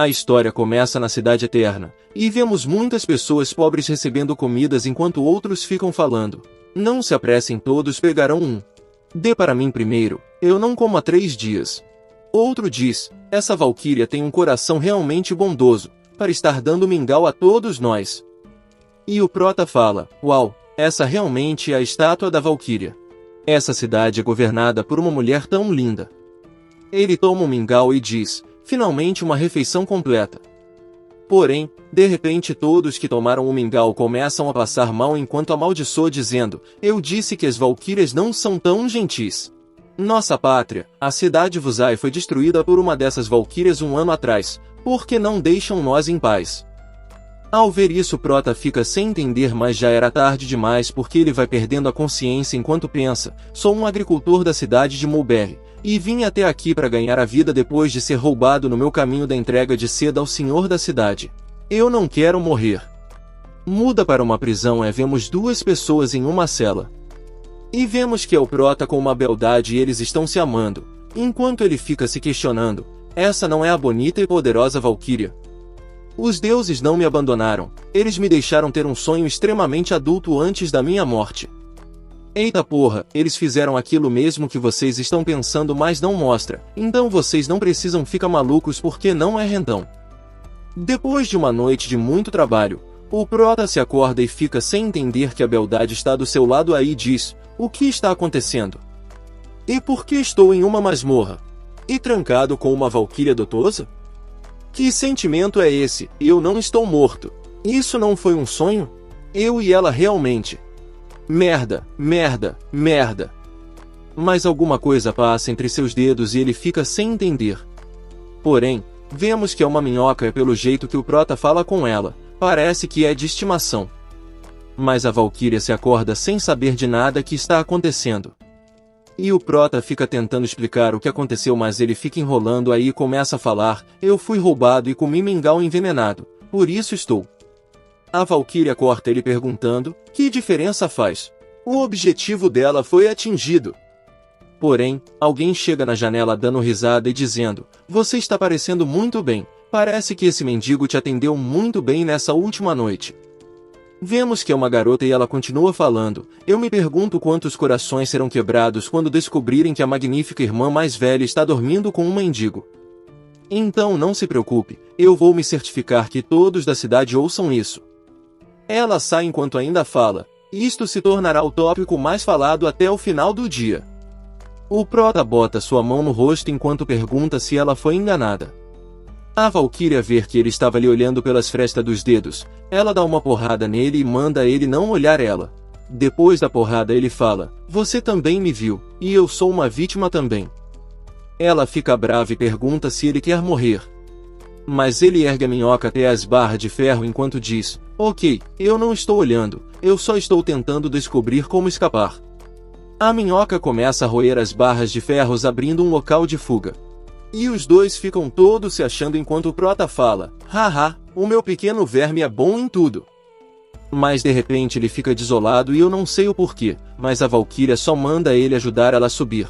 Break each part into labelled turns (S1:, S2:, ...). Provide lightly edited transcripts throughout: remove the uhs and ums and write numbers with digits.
S1: A história começa na Cidade Eterna, e vemos muitas pessoas pobres recebendo comidas enquanto outros ficam falando. Não se apressem, todos pegarão um. Dê para mim primeiro, eu não como há 3 dias. Outro diz, essa valquíria tem um coração realmente bondoso, para estar dando mingau a todos nós. E o prota fala, uau, essa realmente é a estátua da valquíria. Essa cidade é governada por uma mulher tão linda. Ele toma um mingau e diz, finalmente uma refeição completa. Porém, de repente todos que tomaram o mingau começam a passar mal enquanto amaldiçoa dizendo, eu disse que as valquírias não são tão gentis. Nossa pátria, a cidade Vuzai foi destruída por uma dessas valquírias 1 ano atrás, porque não deixam nós em paz. Ao ver isso Prota fica sem entender, mas já era tarde demais porque ele vai perdendo a consciência enquanto pensa, sou um agricultor da cidade de Mulberry, e vim até aqui para ganhar a vida depois de ser roubado no meu caminho da entrega de seda ao senhor da cidade. Eu não quero morrer. Muda para uma prisão e vemos 2 pessoas em uma cela. E vemos que é o Prota com uma beldade e eles estão se amando, enquanto ele fica se questionando, essa não é a bonita e poderosa valquíria? Os deuses não me abandonaram, eles me deixaram ter um sonho extremamente adulto antes da minha morte. Eita porra, eles fizeram aquilo mesmo que vocês estão pensando, mas não mostra, então vocês não precisam ficar malucos porque não é rentão. Depois de uma noite de muito trabalho, o Prota se acorda e fica sem entender que a beldade está do seu lado aí e diz, o que está acontecendo? E por que estou em uma masmorra? E trancado com uma valquíria dotosa? Que sentimento é esse? Eu não estou morto. Isso não foi um sonho? Eu e ela realmente. Merda, merda, merda. Mas alguma coisa passa entre seus dedos e ele fica sem entender. Porém, vemos que é uma minhoca pelo jeito que o Prota fala com ela. Parece que é de estimação. Mas a valquíria se acorda sem saber de nada que está acontecendo. E o Prota fica tentando explicar o que aconteceu, mas ele fica enrolando aí e começa a falar, eu fui roubado e comi mingau envenenado, por isso estou. A valquíria corta ele perguntando, que diferença faz? O objetivo dela foi atingido. Porém, alguém chega na janela dando risada e dizendo, você está parecendo muito bem, parece que esse mendigo te atendeu muito bem nessa última noite. Vemos que é uma garota e ela continua falando, eu me pergunto quantos corações serão quebrados quando descobrirem que a magnífica irmã mais velha está dormindo com um mendigo. Então não se preocupe, eu vou me certificar que todos da cidade ouçam isso. Ela sai enquanto ainda fala, isto se tornará o tópico mais falado até o final do dia. O Prota bota sua mão no rosto enquanto pergunta se ela foi enganada. A valquíria vê que ele estava ali olhando pelas frestas dos dedos, ela dá uma porrada nele e manda ele não olhar ela. Depois da porrada ele fala, você também me viu, e eu sou uma vítima também. Ela fica brava e pergunta se ele quer morrer. Mas ele ergue a minhoca até as barras de ferro enquanto diz, ok, eu não estou olhando, eu só estou tentando descobrir como escapar. A minhoca começa a roer as barras de ferros abrindo um local de fuga. E os dois ficam todos se achando enquanto o Prota fala, haha, o meu pequeno verme é bom em tudo. Mas de repente ele fica desolado e eu não sei o porquê, mas a valquíria só manda ele ajudar ela a subir.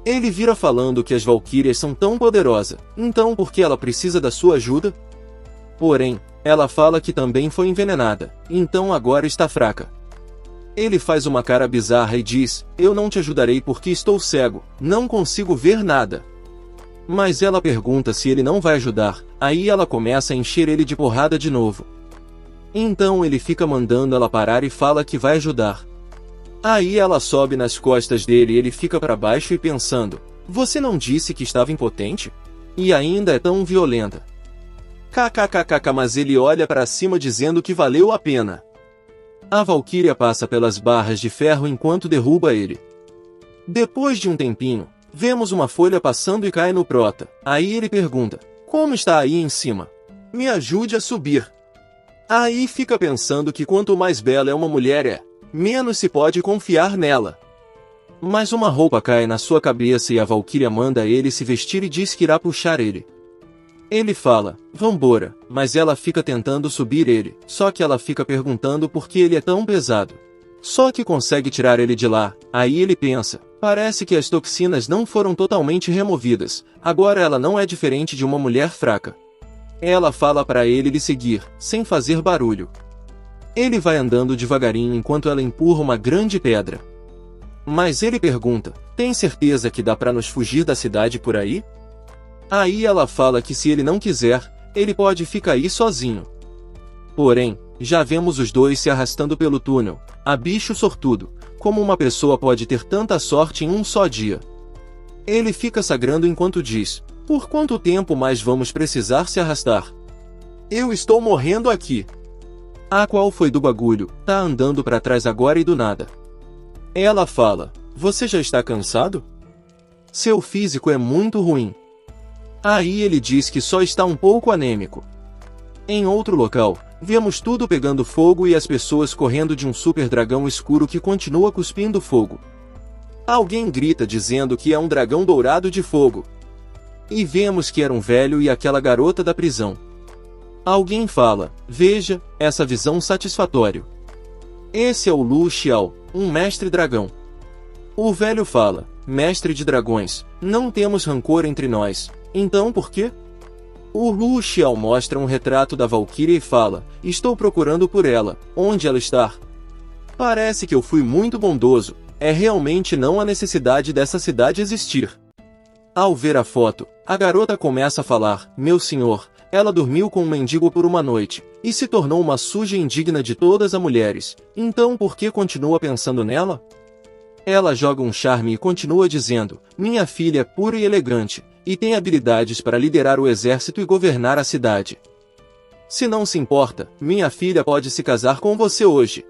S1: Ele vira falando que as valquírias são tão poderosas, então por que ela precisa da sua ajuda? Porém, ela fala que também foi envenenada, então agora está fraca. Ele faz uma cara bizarra e diz, eu não te ajudarei porque estou cego, não consigo ver nada. Mas ela pergunta se ele não vai ajudar, aí ela começa a encher ele de porrada de novo. Então ele fica mandando ela parar e fala que vai ajudar. Aí ela sobe nas costas dele e ele fica para baixo e pensando, você não disse que estava impotente? E ainda é tão violenta. KKKKK, mas ele olha para cima dizendo que valeu a pena. A valquíria passa pelas barras de ferro enquanto derruba ele. Depois de um tempinho, vemos uma folha passando e cai no Prota. Aí ele pergunta, como está aí em cima? Me ajude a subir. Aí fica pensando que quanto mais bela é uma mulher menos se pode confiar nela. Mas uma roupa cai na sua cabeça e a valquíria manda ele se vestir e diz que irá puxar ele. Ele fala, vambora, mas ela fica tentando subir ele, só que ela fica perguntando por que ele é tão pesado. Só que consegue tirar ele de lá, aí ele pensa, parece que as toxinas não foram totalmente removidas, agora ela não é diferente de uma mulher fraca. Ela fala para ele lhe seguir, sem fazer barulho. Ele vai andando devagarinho enquanto ela empurra uma grande pedra. Mas ele pergunta, tem certeza que dá para nos fugir da cidade por aí? Aí ela fala que se ele não quiser, ele pode ficar aí sozinho. Porém, já vemos os dois se arrastando pelo túnel. A bicho sortudo, como uma pessoa pode ter tanta sorte em um só dia? Ele fica sagrando enquanto diz, por quanto tempo mais vamos precisar se arrastar? Eu estou morrendo aqui. Ah, qual foi do bagulho, tá andando para trás agora e do nada. Ela fala, você já está cansado? Seu físico é muito ruim. Aí ele diz que só está um pouco anêmico. Em outro local, vemos tudo pegando fogo e as pessoas correndo de um super dragão escuro que continua cuspindo fogo. Alguém grita dizendo que é um dragão dourado de fogo. E vemos que era um velho e aquela garota da prisão. Alguém fala, veja, essa visão satisfatória. Esse é o Lu Xiao, um mestre dragão. O velho fala, mestre de dragões, não temos rancor entre nós, então por quê? O Lu Xiao mostra um retrato da Valkyria e fala, estou procurando por ela, onde ela está? Parece que eu fui muito bondoso, é realmente não há necessidade dessa cidade existir. Ao ver a foto, a garota começa a falar, meu senhor, ela dormiu com um mendigo por uma noite, e se tornou uma suja indigna de todas as mulheres, então por que continua pensando nela? Ela joga um charme e continua dizendo, minha filha é pura e elegante, e tem habilidades para liderar o exército e governar a cidade. Se não se importa, minha filha pode se casar com você hoje.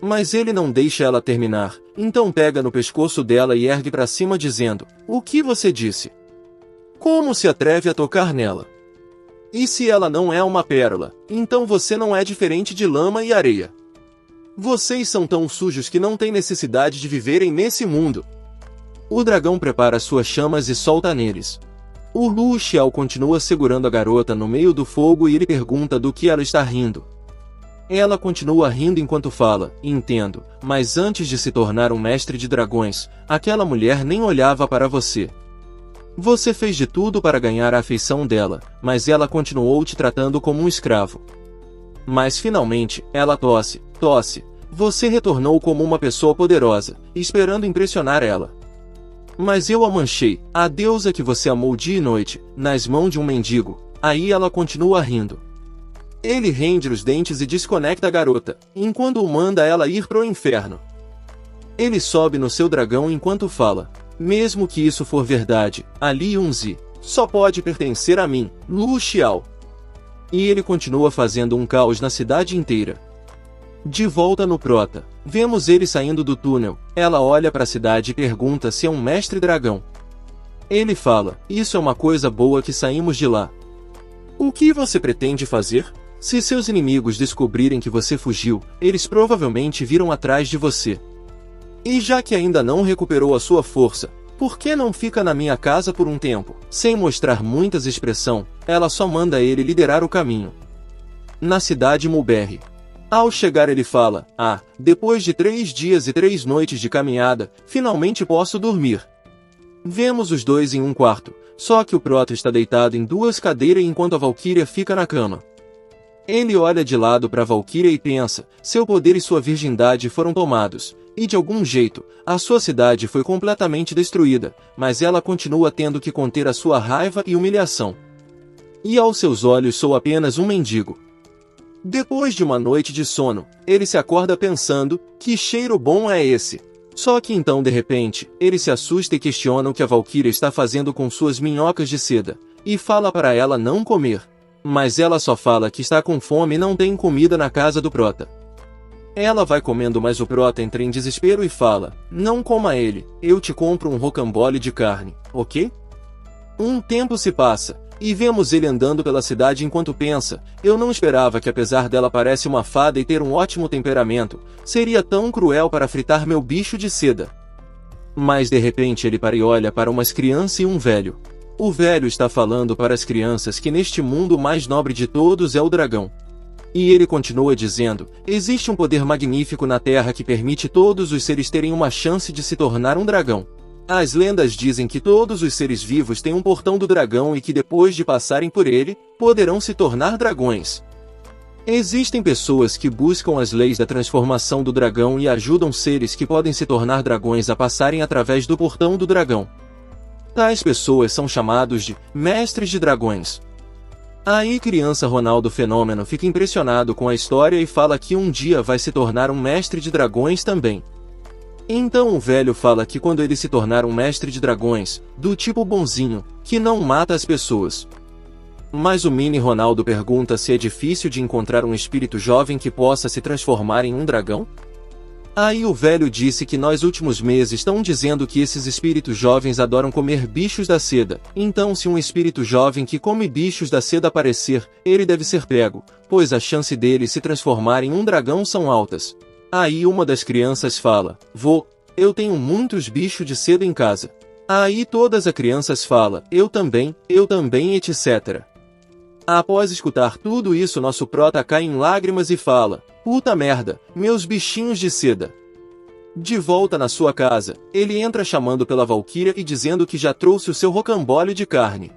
S1: Mas ele não deixa ela terminar, então pega no pescoço dela e ergue para cima dizendo, o que você disse? Como se atreve a tocar nela? E se ela não é uma pérola, então você não é diferente de lama e areia. Vocês são tão sujos que não têm necessidade de viverem nesse mundo. O dragão prepara suas chamas e solta neles. O Lu Xiao continua segurando a garota no meio do fogo e ele pergunta do que ela está rindo. Ela continua rindo enquanto fala, entendo, mas antes de se tornar um mestre de dragões, aquela mulher nem olhava para você. Você fez de tudo para ganhar a afeição dela, mas ela continuou te tratando como um escravo. Mas finalmente, ela tosse. Você retornou como uma pessoa poderosa, esperando impressionar ela. Mas eu a manchei, a deusa que você amou dia e noite, nas mãos de um mendigo. Aí ela continua rindo. Ele rende os dentes e desconecta a garota, enquanto manda ela ir pro inferno. Ele sobe no seu dragão enquanto fala, mesmo que isso for verdade, Ali Yunzi só pode pertencer a mim, Lu Xiao. E ele continua fazendo um caos na cidade inteira. De volta no Prota, vemos ele saindo do túnel. Ela olha para a cidade e pergunta se é um mestre dragão. Ele fala, isso é uma coisa boa que saímos de lá. O que você pretende fazer? Se seus inimigos descobrirem que você fugiu, eles provavelmente viram atrás de você. E já que ainda não recuperou a sua força, por que não fica na minha casa por um tempo? Sem mostrar muitas expressão, ela só manda ele liderar o caminho. Na cidade Mulberry. Ao chegar ele fala, depois de 3 dias e 3 noites de caminhada, finalmente posso dormir. Vemos os dois em um quarto, só que o Prota está deitado em 2 cadeiras enquanto a Valkyria fica na cama. Ele olha de lado para a Valkyria e pensa, seu poder e sua virgindade foram tomados, e de algum jeito, a sua cidade foi completamente destruída, mas ela continua tendo que conter a sua raiva e humilhação. E aos seus olhos sou apenas um mendigo. Depois de uma noite de sono, ele se acorda pensando, que cheiro bom é esse? Só que então de repente, ele se assusta e questiona o que a Valkyria está fazendo com suas minhocas de seda, e fala para ela não comer. Mas ela só fala que está com fome e não tem comida na casa do Prota. Ela vai comendo, mas o Prota entra em desespero e fala, não coma ele, eu te compro um rocambole de carne, ok? Um tempo se passa, e vemos ele andando pela cidade enquanto pensa, eu não esperava que apesar dela parecer uma fada e ter um ótimo temperamento, seria tão cruel para fritar meu bicho de seda. Mas de repente ele para e olha para umas crianças e um velho. O velho está falando para as crianças que neste mundo o mais nobre de todos é o dragão. E ele continua dizendo, existe um poder magnífico na Terra que permite todos os seres terem uma chance de se tornar um dragão. As lendas dizem que todos os seres vivos têm um portão do dragão e que depois de passarem por ele, poderão se tornar dragões. Existem pessoas que buscam as leis da transformação do dragão e ajudam seres que podem se tornar dragões a passarem através do portão do dragão. Tais pessoas são chamados de mestres de dragões. Aí criança Ronaldo Fenômeno fica impressionado com a história e fala que um dia vai se tornar um mestre de dragões também. Então o velho fala que quando ele se tornar um mestre de dragões, do tipo bonzinho, que não mata as pessoas. Mas o mini Ronaldo pergunta se é difícil de encontrar um espírito jovem que possa se transformar em um dragão? Aí o velho disse que nos últimos meses estão dizendo que esses espíritos jovens adoram comer bichos da seda, então se um espírito jovem que come bichos da seda aparecer, ele deve ser pego, pois a chance dele se transformar em um dragão são altas. Aí uma das crianças fala, vô, eu tenho muitos bichos de seda em casa. Aí todas as crianças falam, eu também, etc. Após escutar tudo isso nosso prota cai em lágrimas e fala, puta merda, meus bichinhos de seda. De volta na sua casa, ele entra chamando pela Valquíria e dizendo que já trouxe o seu rocambole de carne.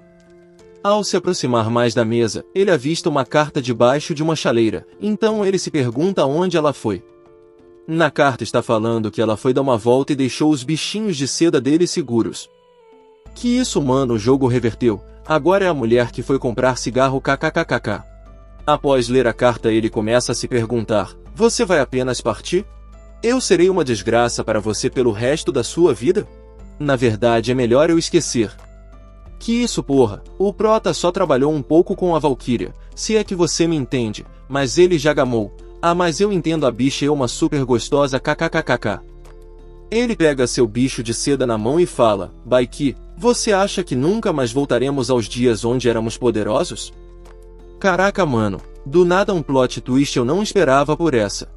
S1: Ao se aproximar mais da mesa, ele avista uma carta debaixo de uma chaleira, então ele se pergunta onde ela foi. Na carta está falando que ela foi dar uma volta e deixou os bichinhos de seda dele seguros. Que isso mano, o jogo reverteu, agora é a mulher que foi comprar cigarro kkkk. Após ler a carta ele começa a se perguntar, você vai apenas partir? Eu serei uma desgraça para você pelo resto da sua vida? Na verdade é melhor eu esquecer. Que isso porra, o prota só trabalhou um pouco com a Valquíria, se é que você me entende, mas ele já gamou. Ah, mas eu entendo, a bicha é uma super gostosa kkkk. Ele pega seu bicho de seda na mão e fala, Baiki, você acha que nunca mais voltaremos aos dias onde éramos poderosos? Caraca mano, do nada um plot twist, eu não esperava por essa.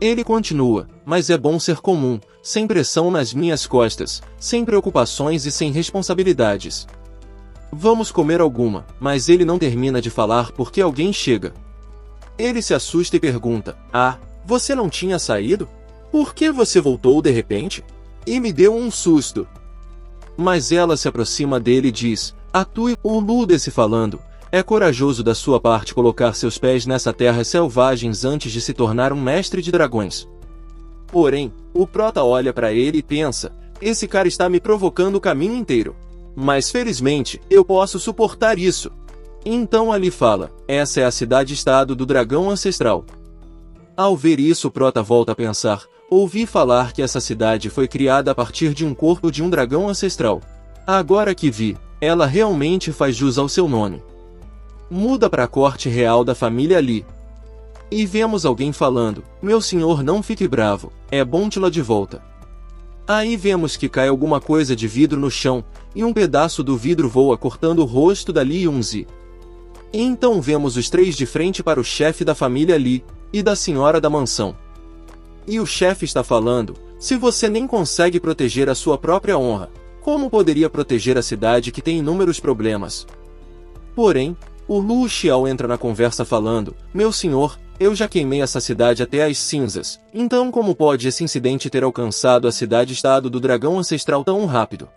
S1: Ele continua, mas é bom ser comum, sem pressão nas minhas costas, sem preocupações e sem responsabilidades. Vamos comer alguma, mas ele não termina de falar porque alguém chega. Ele se assusta e pergunta, ah, você não tinha saído? Por que você voltou de repente? E me deu um susto. Mas ela se aproxima dele e diz, atue, o Lu desse falando, é corajoso da sua parte colocar seus pés nessa terra selvagens antes de se tornar um mestre de dragões. Porém, o prota olha para ele e pensa, esse cara está me provocando o caminho inteiro. Mas felizmente, eu posso suportar isso. Então ali fala, essa é a cidade-estado do dragão ancestral. Ao ver isso o prota volta a pensar, ouvi falar que essa cidade foi criada a partir de um corpo de um dragão ancestral. Agora que vi, ela realmente faz jus ao seu nome. Muda para a corte real da família Li. E vemos alguém falando, meu senhor não fique bravo, é bom tê-la de volta. Aí vemos que cai alguma coisa de vidro no chão, e um pedaço do vidro voa cortando o rosto da Li Yunzi. Então vemos os três de frente para o chefe da família Li, e da senhora da mansão. E o chefe está falando, se você nem consegue proteger a sua própria honra, como poderia proteger a cidade que tem inúmeros problemas? Porém, o Lu Xiao entra na conversa falando, meu senhor, eu já queimei essa cidade até as cinzas, então como pode esse incidente ter alcançado a cidade-estado do dragão ancestral tão rápido?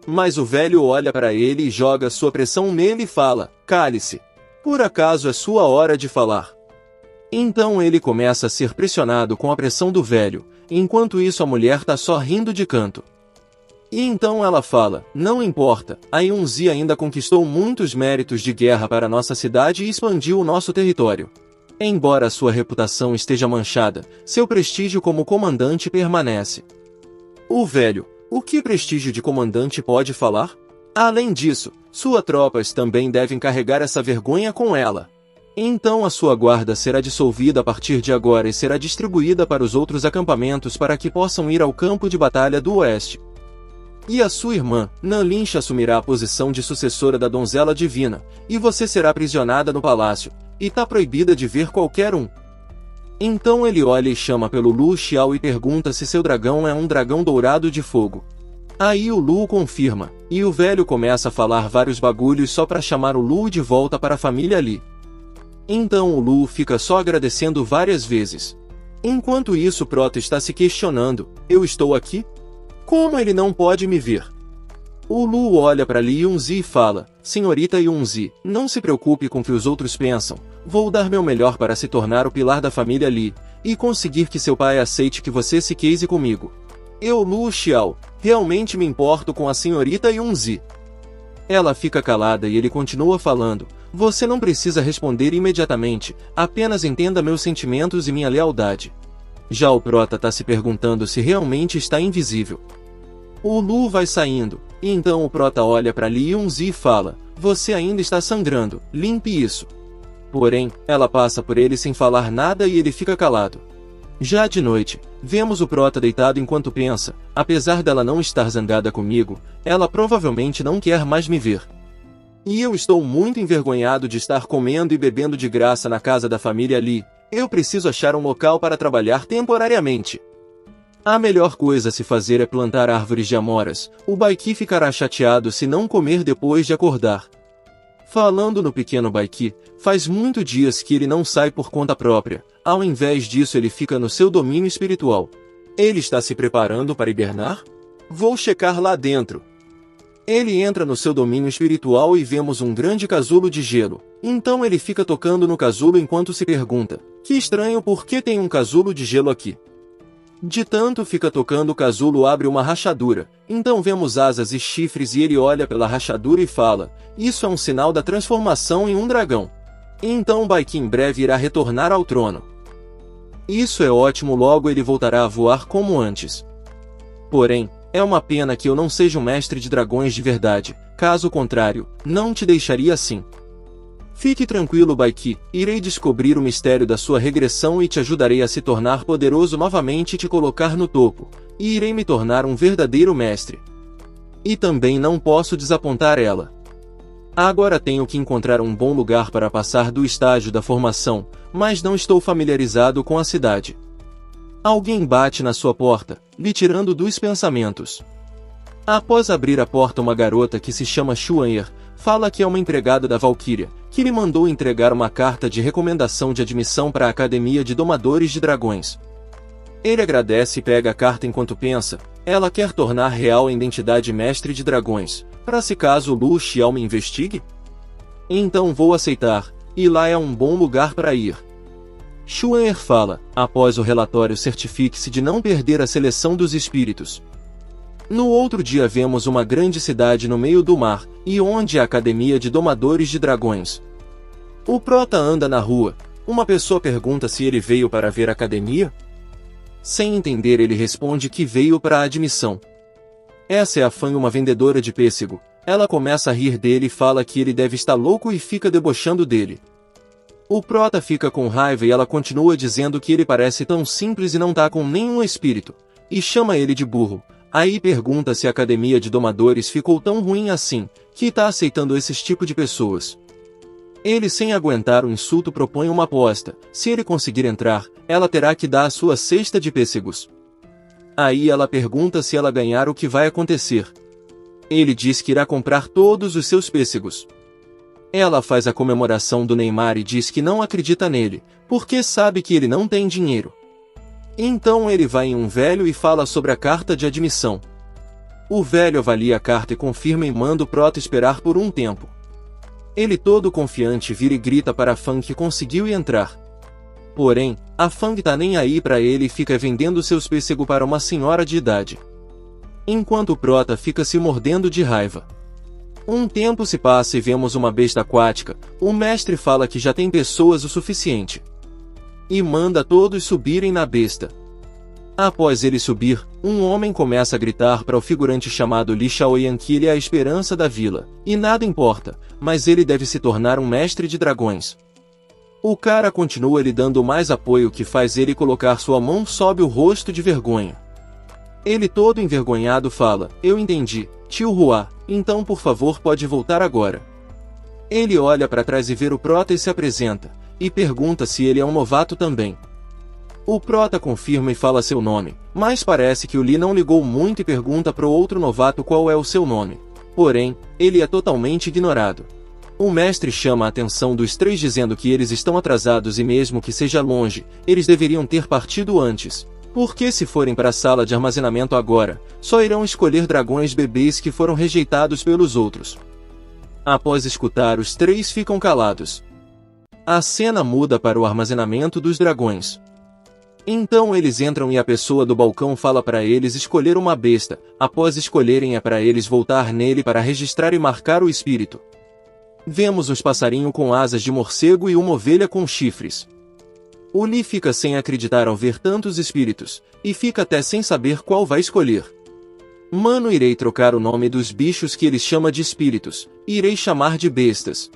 S1: Mas o velho olha para ele e joga sua pressão nele e fala, cale-se. Por acaso é sua hora de falar. Então ele começa a ser pressionado com a pressão do velho, enquanto isso a mulher tá só rindo de canto. E então ela fala, não importa, a Yunzi ainda conquistou muitos méritos de guerra para nossa cidade e expandiu o nosso território. Embora sua reputação esteja manchada, seu prestígio como comandante permanece. O velho, o que prestígio de comandante pode falar? Além disso, suas tropas também devem carregar essa vergonha com ela. Então a sua guarda será dissolvida a partir de agora e será distribuída para os outros acampamentos para que possam ir ao campo de batalha do oeste. E a sua irmã, Nanlincha, assumirá a posição de sucessora da donzela divina, e você será aprisionada no palácio, e tá proibida de ver qualquer um. Então ele olha e chama pelo Lu Xiao e pergunta se seu dragão é um dragão dourado de fogo. Aí o Lu confirma, e o velho começa a falar vários bagulhos só para chamar o Lu de volta para a família Li. Então o Lu fica só agradecendo várias vezes. Enquanto isso o prota está se questionando, eu estou aqui? Como ele não pode me ver? O Lu olha para Li Yunzi e fala, Senhorita Yunzi, não se preocupe com o que os outros pensam, vou dar meu melhor para se tornar o pilar da família Li, e conseguir que seu pai aceite que você se case comigo. Eu, Lu Xiao, realmente me importo com a senhorita Yunzi. Ela fica calada e ele continua falando, você não precisa responder imediatamente, apenas entenda meus sentimentos e minha lealdade. Já o prota tá se perguntando se realmente está invisível. O Lu vai saindo, e então o prota olha para Li Yunzi e fala, você ainda está sangrando, limpe isso. Porém, ela passa por ele sem falar nada e ele fica calado. Já de noite, vemos o prota deitado enquanto pensa, apesar dela não estar zangada comigo, ela provavelmente não quer mais me ver. E eu estou muito envergonhado de estar comendo e bebendo de graça na casa da família Li, eu preciso achar um local para trabalhar temporariamente. A melhor coisa a se fazer é plantar árvores de amoras, o Baiki ficará chateado se não comer depois de acordar. Falando no pequeno Baiki, faz muitos dias que ele não sai por conta própria, ao invés disso ele fica no seu domínio espiritual. Ele está se preparando para hibernar? Vou checar lá dentro. Ele entra no seu domínio espiritual e vemos um grande casulo de gelo. Então ele fica tocando no casulo enquanto se pergunta, que estranho, por que tem um casulo de gelo aqui? De tanto fica tocando o casulo abre uma rachadura, então vemos asas e chifres e ele olha pela rachadura e fala, isso é um sinal da transformação em um dragão. Então Baiki em breve irá retornar ao trono. Isso é ótimo, logo ele voltará a voar como antes. Porém, é uma pena que eu não seja um mestre de dragões de verdade, caso contrário, não te deixaria assim. Fique tranquilo, Baiki, irei descobrir o mistério da sua regressão e te ajudarei a se tornar poderoso novamente e te colocar no topo, e irei me tornar um verdadeiro mestre. E também não posso desapontar ela. Agora tenho que encontrar um bom lugar para passar do estágio da formação, mas não estou familiarizado com a cidade. Alguém bate na sua porta, lhe tirando dos pensamentos. Após abrir a porta, uma garota que se chama Xuan'er fala que é uma empregada da Valquíria, que lhe mandou entregar uma carta de recomendação de admissão para a Academia de Domadores de Dragões. Ele agradece e pega a carta enquanto pensa, ela quer tornar real a identidade mestre de dragões, para se caso Lu Xiao me investigue? Então vou aceitar, e lá é um bom lugar para ir. Xuan'er fala, após o relatório certifique-se de não perder a seleção dos espíritos. No outro dia vemos uma grande cidade no meio do mar, e onde a Academia de Domadores de Dragões. O prota anda na rua, uma pessoa pergunta se ele veio para ver a academia? Sem entender ele responde que veio para a admissão. Essa é a Fan, uma vendedora de pêssego, ela começa a rir dele e fala que ele deve estar louco e fica debochando dele. O prota fica com raiva e ela continua dizendo que ele parece tão simples e não tá com nenhum espírito, e chama ele de burro. Aí pergunta se a Academia de Domadores ficou tão ruim assim, que tá aceitando esses tipo de pessoas. Ele, sem aguentar o insulto, propõe uma aposta, se ele conseguir entrar, ela terá que dar a sua cesta de pêssegos. Aí ela pergunta se ela ganhar o que vai acontecer. Ele diz que irá comprar todos os seus pêssegos. Ela faz a comemoração do Neymar e diz que não acredita nele, porque sabe que ele não tem dinheiro. Então ele vai em um velho e fala sobre a carta de admissão. O velho avalia a carta e confirma e manda o prota esperar por um tempo. Ele, todo confiante, vira e grita para a Fan que conseguiu entrar. Porém, a Fan tá nem aí para ele e fica vendendo seus pêssegos para uma senhora de idade. Enquanto o prota fica se mordendo de raiva. Um tempo se passa e vemos uma besta aquática. O mestre fala que já tem pessoas o suficiente. E manda todos subirem na besta. Após ele subir, um homem começa a gritar para o figurante chamado Li Xiaoyan que ele é a esperança da vila, e nada importa, mas ele deve se tornar um mestre de dragões. O cara continua lhe dando mais apoio, que faz ele colocar sua mão sob o rosto de vergonha. Ele, todo envergonhado, fala, eu entendi, tio Hua, então por favor pode voltar agora. Ele olha para trás e vê o prota e se apresenta, e pergunta se ele é um novato também. O prota confirma e fala seu nome, mas parece que o Li não ligou muito e pergunta pro outro novato qual é o seu nome. Porém, ele é totalmente ignorado. O mestre chama a atenção dos três dizendo que eles estão atrasados e mesmo que seja longe, eles deveriam ter partido antes, Porque se forem para a sala de armazenamento agora, só irão escolher dragões bebês que foram rejeitados pelos outros. Após escutar, os três ficam calados. A cena muda para o armazenamento dos dragões. Então eles entram e a pessoa do balcão fala para eles escolher uma besta. Após escolherem é para eles voltar nele para registrar e marcar o espírito. Vemos uns passarinhos com asas de morcego e uma ovelha com chifres. O Lee fica sem acreditar ao ver tantos espíritos, e fica até sem saber qual vai escolher. Mano, irei trocar o nome dos bichos que ele chama de espíritos, e irei chamar de bestas.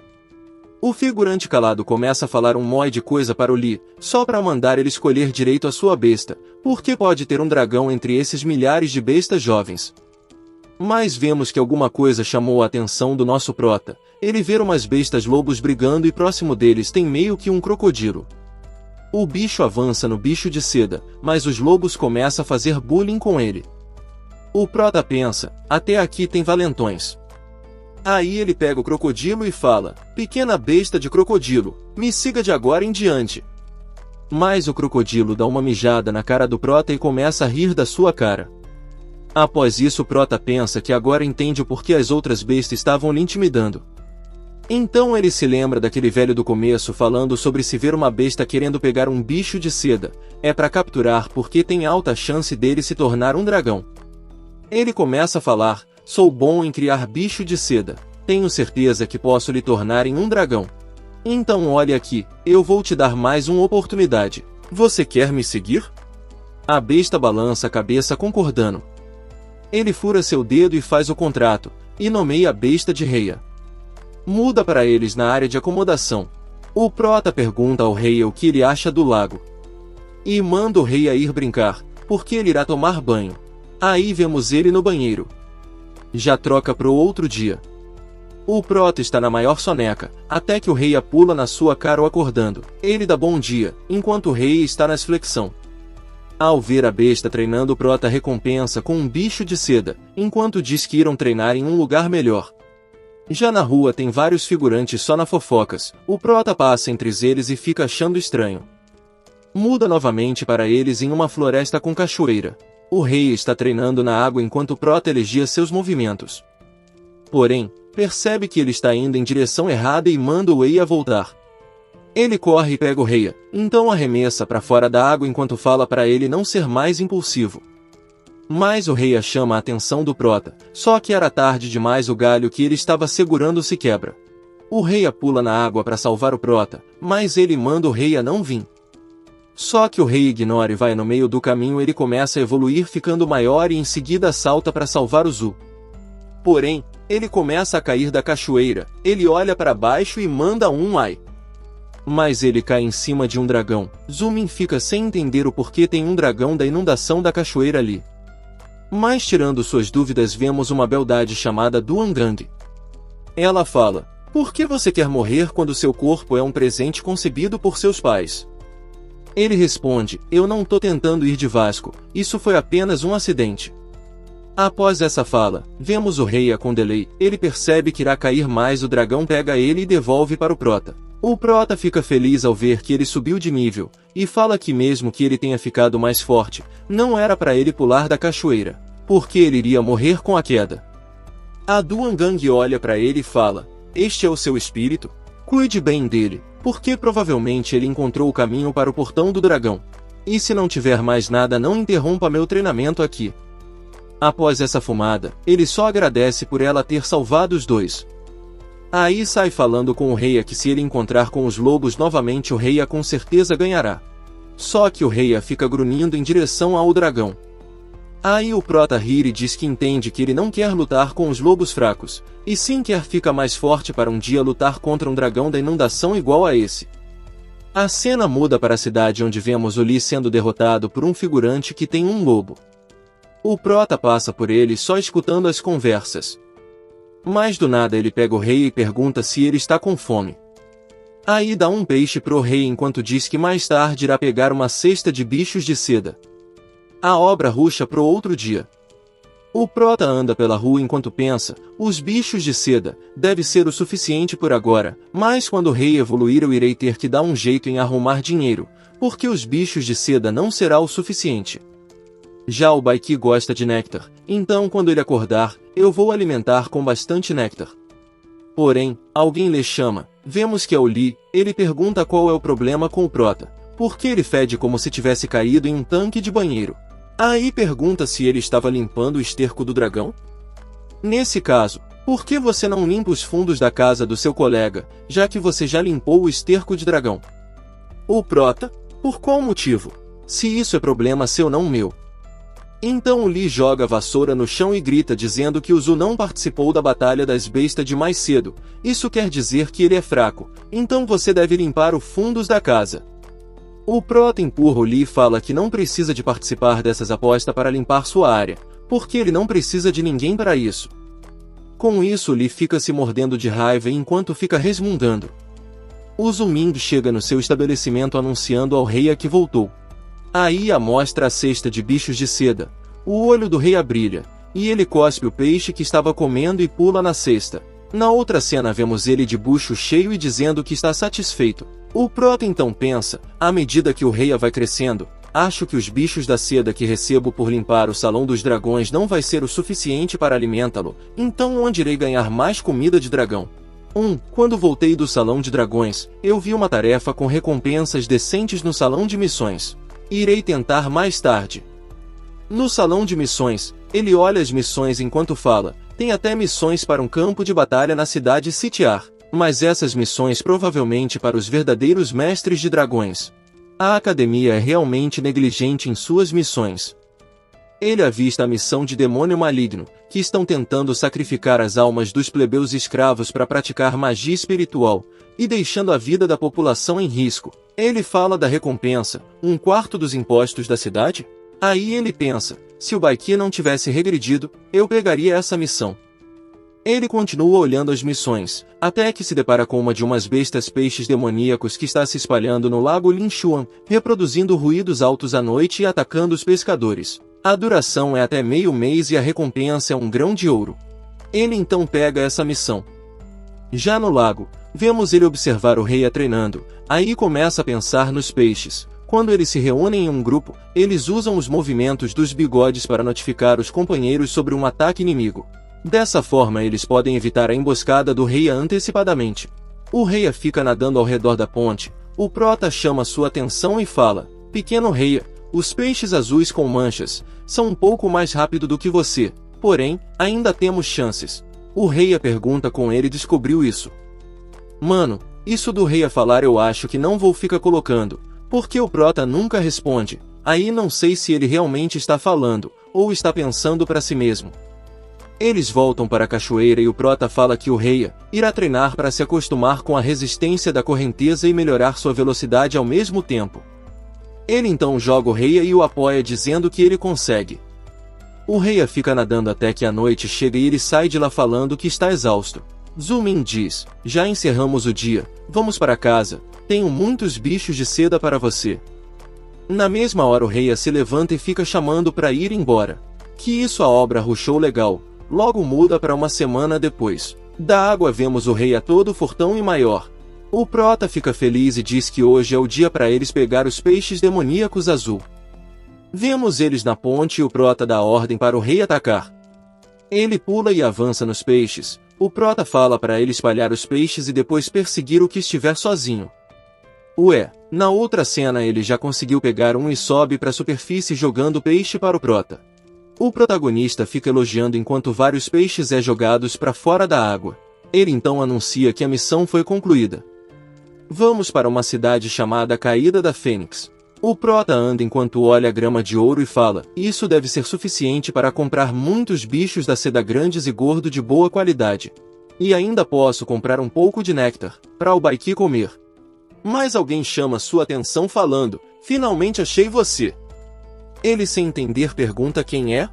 S1: O figurante calado começa a falar um monte de coisa para o Lee, só para mandar ele escolher direito a sua besta, porque pode ter um dragão entre esses milhares de bestas jovens. Mas vemos que alguma coisa chamou a atenção do nosso prota. Ele vê umas bestas lobos brigando e próximo deles tem meio que um crocodilo. O bicho avança no bicho de seda, mas os lobos começam a fazer bullying com ele. O prota pensa, até aqui tem valentões. Aí ele pega o crocodilo e fala, pequena besta de crocodilo, me siga de agora em diante. Mas o crocodilo dá uma mijada na cara do prota e começa a rir da sua cara. Após isso o prota pensa que agora entende o porquê as outras bestas estavam lhe intimidando. Então ele se lembra daquele velho do começo falando sobre se ver uma besta querendo pegar um bicho de seda, é para capturar porque tem alta chance dele se tornar um dragão. Ele começa a falar, sou bom em criar bicho de seda, tenho certeza que posso lhe tornar em um dragão. Então olhe aqui, eu vou te dar mais uma oportunidade, você quer me seguir? A besta balança a cabeça concordando. Ele fura seu dedo e faz o contrato, e nomeia a besta de Reia. Muda para eles na área de acomodação. O prota pergunta ao rei o que ele acha do lago. E manda o rei a ir brincar, porque ele irá tomar banho. Aí vemos ele no banheiro. Já troca pro outro dia. O prota está na maior soneca, até que o rei a pula na sua cara o acordando. Ele dá bom dia, enquanto o rei está nas flexão. Ao ver a besta treinando, o prota recompensa com um bicho de seda, enquanto diz que irão treinar em um lugar melhor. Já na rua tem vários figurantes só na fofocas, o prota passa entre eles e fica achando estranho. Muda novamente para eles em uma floresta com cachoeira. O rei está treinando na água enquanto o prota elegia seus movimentos. Porém, percebe que ele está indo em direção errada e manda o rei a voltar. Ele corre e pega o rei, então arremessa para fora da água enquanto fala para ele não ser mais impulsivo. Mas o rei chama a atenção do prota, só que era tarde demais, o galho que ele estava segurando se quebra. O rei pula na água para salvar o prota, mas ele manda o rei não vir. Só que o rei ignora e vai no meio do caminho, ele começa a evoluir ficando maior e em seguida salta para salvar o Zu. Porém, ele começa a cair da cachoeira, ele olha para baixo e manda um ai. Mas ele cai em cima de um dragão. Zumin fica sem entender o porquê tem um dragão da inundação da cachoeira ali. Mas tirando suas dúvidas, vemos uma beldade chamada Duangang. Ela fala, por que você quer morrer quando seu corpo é um presente concebido por seus pais? Ele responde, eu não tô tentando ir de Vasco, isso foi apenas um acidente. Após essa fala, vemos o rei com delay, ele percebe que irá cair, mas o dragão pega ele e devolve para o prota. O prota fica feliz ao ver que ele subiu de nível, e fala que mesmo que ele tenha ficado mais forte, não era para ele pular da cachoeira, porque ele iria morrer com a queda. A Duangang olha para ele e fala, este é o seu espírito? Cuide bem dele, porque provavelmente ele encontrou o caminho para o portão do dragão. E se não tiver mais nada, não interrompa meu treinamento aqui. Após essa fumada, ele só agradece por ela ter salvado os dois. Aí sai falando com o rei que se ele encontrar com os lobos novamente, o rei com certeza ganhará. Só que o rei fica grunhindo em direção ao dragão. Aí o prota ri e diz que entende que ele não quer lutar com os lobos fracos, e sim quer ficar mais forte para um dia lutar contra um dragão da inundação igual a esse. A cena muda para a cidade, onde vemos o Lee sendo derrotado por um figurante que tem um lobo. O prota passa por ele só escutando as conversas. Mas do nada ele pega o rei e pergunta se ele está com fome. Aí dá um peixe pro rei enquanto diz que mais tarde irá pegar uma cesta de bichos de seda. A obra ruxa pro outro dia. O prota anda pela rua enquanto pensa, os bichos de seda, deve ser o suficiente por agora, mas quando o rei evoluir eu irei ter que dar um jeito em arrumar dinheiro, porque os bichos de seda não será o suficiente. Já o Baiki gosta de néctar, então quando ele acordar, eu vou alimentar com bastante néctar. Porém, alguém lhe chama. Vemos que é o Lee. Ele pergunta qual é o problema com o Prota. Porque ele fede como se tivesse caído em um tanque de banheiro. Aí pergunta se ele estava limpando o esterco do dragão. Nesse caso, por que você não limpa os fundos da casa do seu colega, já que você já limpou o esterco de dragão? O Prota? Por qual motivo? Se isso é problema seu não meu. Então o Lee joga a vassoura no chão e grita dizendo que o Zu não participou da batalha das bestas de mais cedo. Isso quer dizer que ele é fraco, então você deve limpar os fundos da casa. O Prota empurra o Lee e fala que não precisa de participar dessas apostas para limpar sua área, porque ele não precisa de ninguém para isso. Com isso o Lee fica se mordendo de raiva enquanto fica resmungando. O Zu Ming chega no seu estabelecimento anunciando ao rei que voltou. Aí mostra a cesta de bichos de seda. O olho do rei brilha, e ele cospe o peixe que estava comendo e pula na cesta. Na outra cena vemos ele de bucho cheio e dizendo que está satisfeito. O Prota então pensa, à medida que o rei vai crescendo, acho que os bichos da seda que recebo por limpar o salão dos dragões não vai ser o suficiente para alimentá-lo, então onde irei ganhar mais comida de dragão? Quando voltei do salão de dragões, eu vi uma tarefa com recompensas decentes no salão de missões. Irei tentar mais tarde. No salão de missões, ele olha as missões enquanto fala. Tem até missões para um campo de batalha na cidade sitiar, mas essas missões provavelmente para os verdadeiros mestres de dragões. A academia é realmente negligente em suas missões. Ele avista a missão de demônio maligno, que estão tentando sacrificar as almas dos plebeus escravos para praticar magia espiritual, e deixando a vida da população em risco. Ele fala da recompensa, 1/4 dos impostos da cidade? Aí ele pensa, se o Baiki não tivesse regredido, eu pegaria essa missão. Ele continua olhando as missões, até que se depara com uma de umas bestas peixes demoníacos que está se espalhando no lago Linshuan, reproduzindo ruídos altos à noite e atacando os pescadores. A duração é até meio mês e a recompensa é 1 grão de ouro. Ele então pega essa missão. Já no lago, vemos ele observar o rei treinando, aí começa a pensar nos peixes. Quando eles se reúnem em um grupo, eles usam os movimentos dos bigodes para notificar os companheiros sobre um ataque inimigo. Dessa forma eles podem evitar a emboscada do rei antecipadamente. O rei fica nadando ao redor da ponte. O Prota chama sua atenção e fala, pequeno rei, os peixes azuis com manchas são um pouco mais rápido do que você, porém, ainda temos chances. O rei pergunta com ele descobriu isso. Mano, isso do rei falar eu acho que não vou ficar colocando, porque o Prota nunca responde, aí não sei se ele realmente está falando, ou está pensando para si mesmo. Eles voltam para a cachoeira e o Prota fala que o rei irá treinar para se acostumar com a resistência da correnteza e melhorar sua velocidade ao mesmo tempo. Ele então joga o rei e o apoia dizendo que ele consegue. O rei fica nadando até que a noite chega e ele sai de lá falando que está exausto. Zu Ming diz, já encerramos o dia, vamos para casa, tenho muitos bichos de seda para você. Na mesma hora o rei se levanta e fica chamando para ir embora. Que isso a obra rushou legal, logo muda para uma semana depois. Da água vemos o rei todo fortão e maior. O Prota fica feliz e diz que hoje é o dia para eles pegar os peixes demoníacos azul. Vemos eles na ponte e o Prota dá ordem para o rei atacar. Ele pula e avança nos peixes. O Prota fala para ele espalhar os peixes e depois perseguir o que estiver sozinho. Na outra cena ele já conseguiu pegar um e sobe para a superfície jogando o peixe para o Prota. O protagonista fica elogiando enquanto vários peixes jogados para fora da água. Ele então anuncia que a missão foi concluída. Vamos para uma cidade chamada Caída da Fênix. O Prota anda enquanto olha a grama de ouro e fala, isso deve ser suficiente para comprar muitos bichos da seda grandes e gordo de boa qualidade. E ainda posso comprar um pouco de néctar, para o Baiki comer. Mas alguém chama sua atenção falando, finalmente achei você. Ele sem entender pergunta quem é?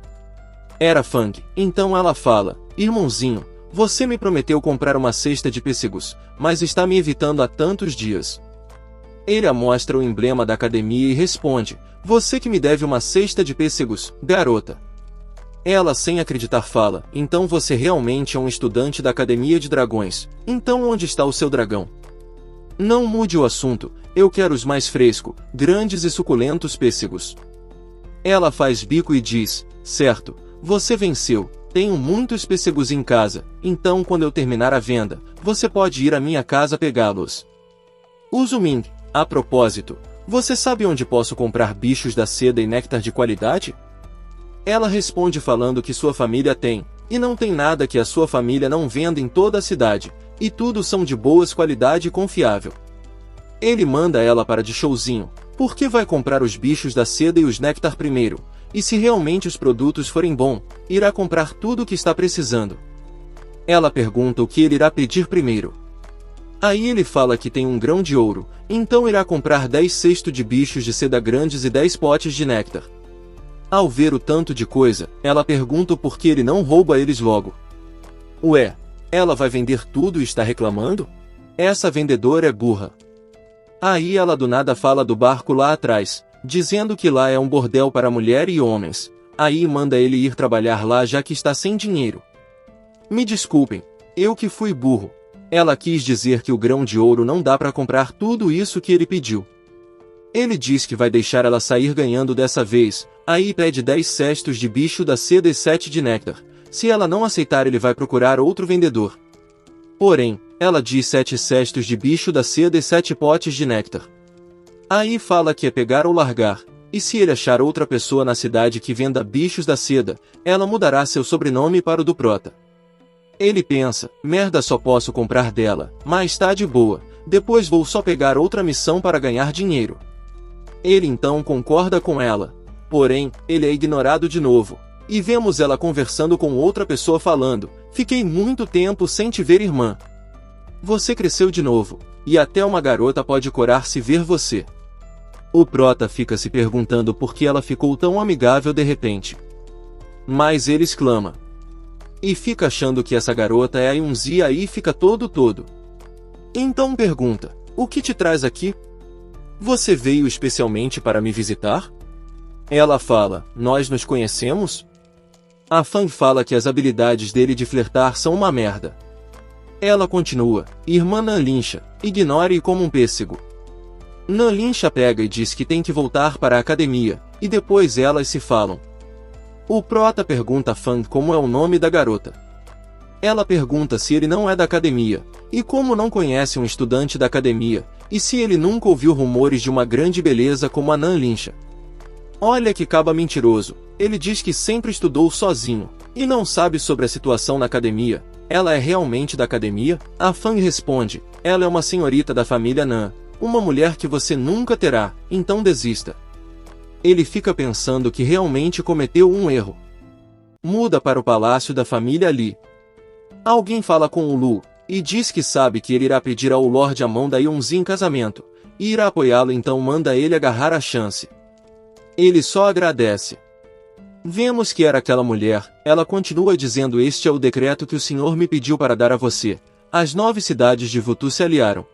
S1: Era Fang. Então ela fala, irmãozinho, você me prometeu comprar uma cesta de pêssegos, mas está me evitando há tantos dias. Ele mostra o emblema da academia e responde, você que me deve uma cesta de pêssegos, garota. Ela sem acreditar fala, então você realmente é um estudante da Academia de Dragões, então onde está o seu dragão? Não mude o assunto, eu quero os mais frescos, grandes e suculentos pêssegos. Ela faz bico e diz, certo, você venceu, tenho muitos pêssegos em casa, então quando eu terminar a venda, você pode ir à minha casa pegá-los. O Zuming, a propósito, você sabe onde posso comprar bichos da seda e néctar de qualidade? Ela responde falando que sua família tem, e não tem nada que a sua família não venda em toda a cidade, e tudo são de boas qualidade e confiável. Ele manda ela para de showzinho, porque vai comprar os bichos da seda e os néctar primeiro, e se realmente os produtos forem bons, irá comprar tudo o que está precisando. Ela pergunta o que ele irá pedir primeiro. Aí ele fala que tem um grão de ouro, então irá comprar 10 cestos de bichos de seda grandes e 10 potes de néctar. Ao ver o tanto de coisa, ela pergunta por que ele não rouba eles logo. Ué, ela vai vender tudo e está reclamando? Essa vendedora é burra. Aí ela do nada fala do barco lá atrás, dizendo que lá é um bordel para mulher e homens. Aí manda ele ir trabalhar lá já que está sem dinheiro. Me desculpem, eu que fui burro. Ela quis dizer que o grão de ouro não dá para comprar tudo isso que ele pediu. Ele diz que vai deixar ela sair ganhando dessa vez, aí pede 10 cestos de bicho da seda e 7 de néctar. Se ela não aceitar, ele vai procurar outro vendedor. Porém, ela diz 7 cestos de bicho da seda e 7 potes de néctar. Aí fala que é pegar ou largar, e se ele achar outra pessoa na cidade que venda bichos da seda, ela mudará seu sobrenome para o do Prota. Ele pensa, merda, só posso comprar dela, mas tá de boa, depois vou só pegar outra missão para ganhar dinheiro. Ele então concorda com ela, porém, ele é ignorado de novo, e vemos ela conversando com outra pessoa falando, fiquei muito tempo sem te ver, irmã. Você cresceu de novo, e até uma garota pode corar se ver você. O Prota fica se perguntando por que ela ficou tão amigável de repente. Mas ele exclama. E fica achando que essa garota é a Yunzi e aí fica todo. Então pergunta, o que te traz aqui? Você veio especialmente para me visitar? Ela fala, nós nos conhecemos? A Fan fala que as habilidades dele de flertar são uma merda. Ela continua, irmã Nanlincha, ignore-o como um pêssego. Nanlincha pega e diz que tem que voltar para a academia, e depois elas se falam. O Prota pergunta a Fan como é o nome da garota. Ela pergunta se ele não é da academia, e como não conhece um estudante da academia, e se ele nunca ouviu rumores de uma grande beleza como a Nanlincha. Olha que caba mentiroso, ele diz que sempre estudou sozinho, e não sabe sobre a situação na academia. Ela é realmente da academia? A Fan responde, ela é uma senhorita da família Nan, uma mulher que você nunca terá, então desista. Ele fica pensando que realmente cometeu um erro. Muda para o palácio da família Li. Alguém fala com o Lu, e diz que sabe que ele irá pedir ao Lorde a mão da Yunzi em casamento, e irá apoiá-lo, então manda ele agarrar a chance. Ele só agradece. Vemos que era aquela mulher, ela continua dizendo, este é o decreto que o senhor me pediu para dar a você. As 9 cidades de Vutu se aliaram.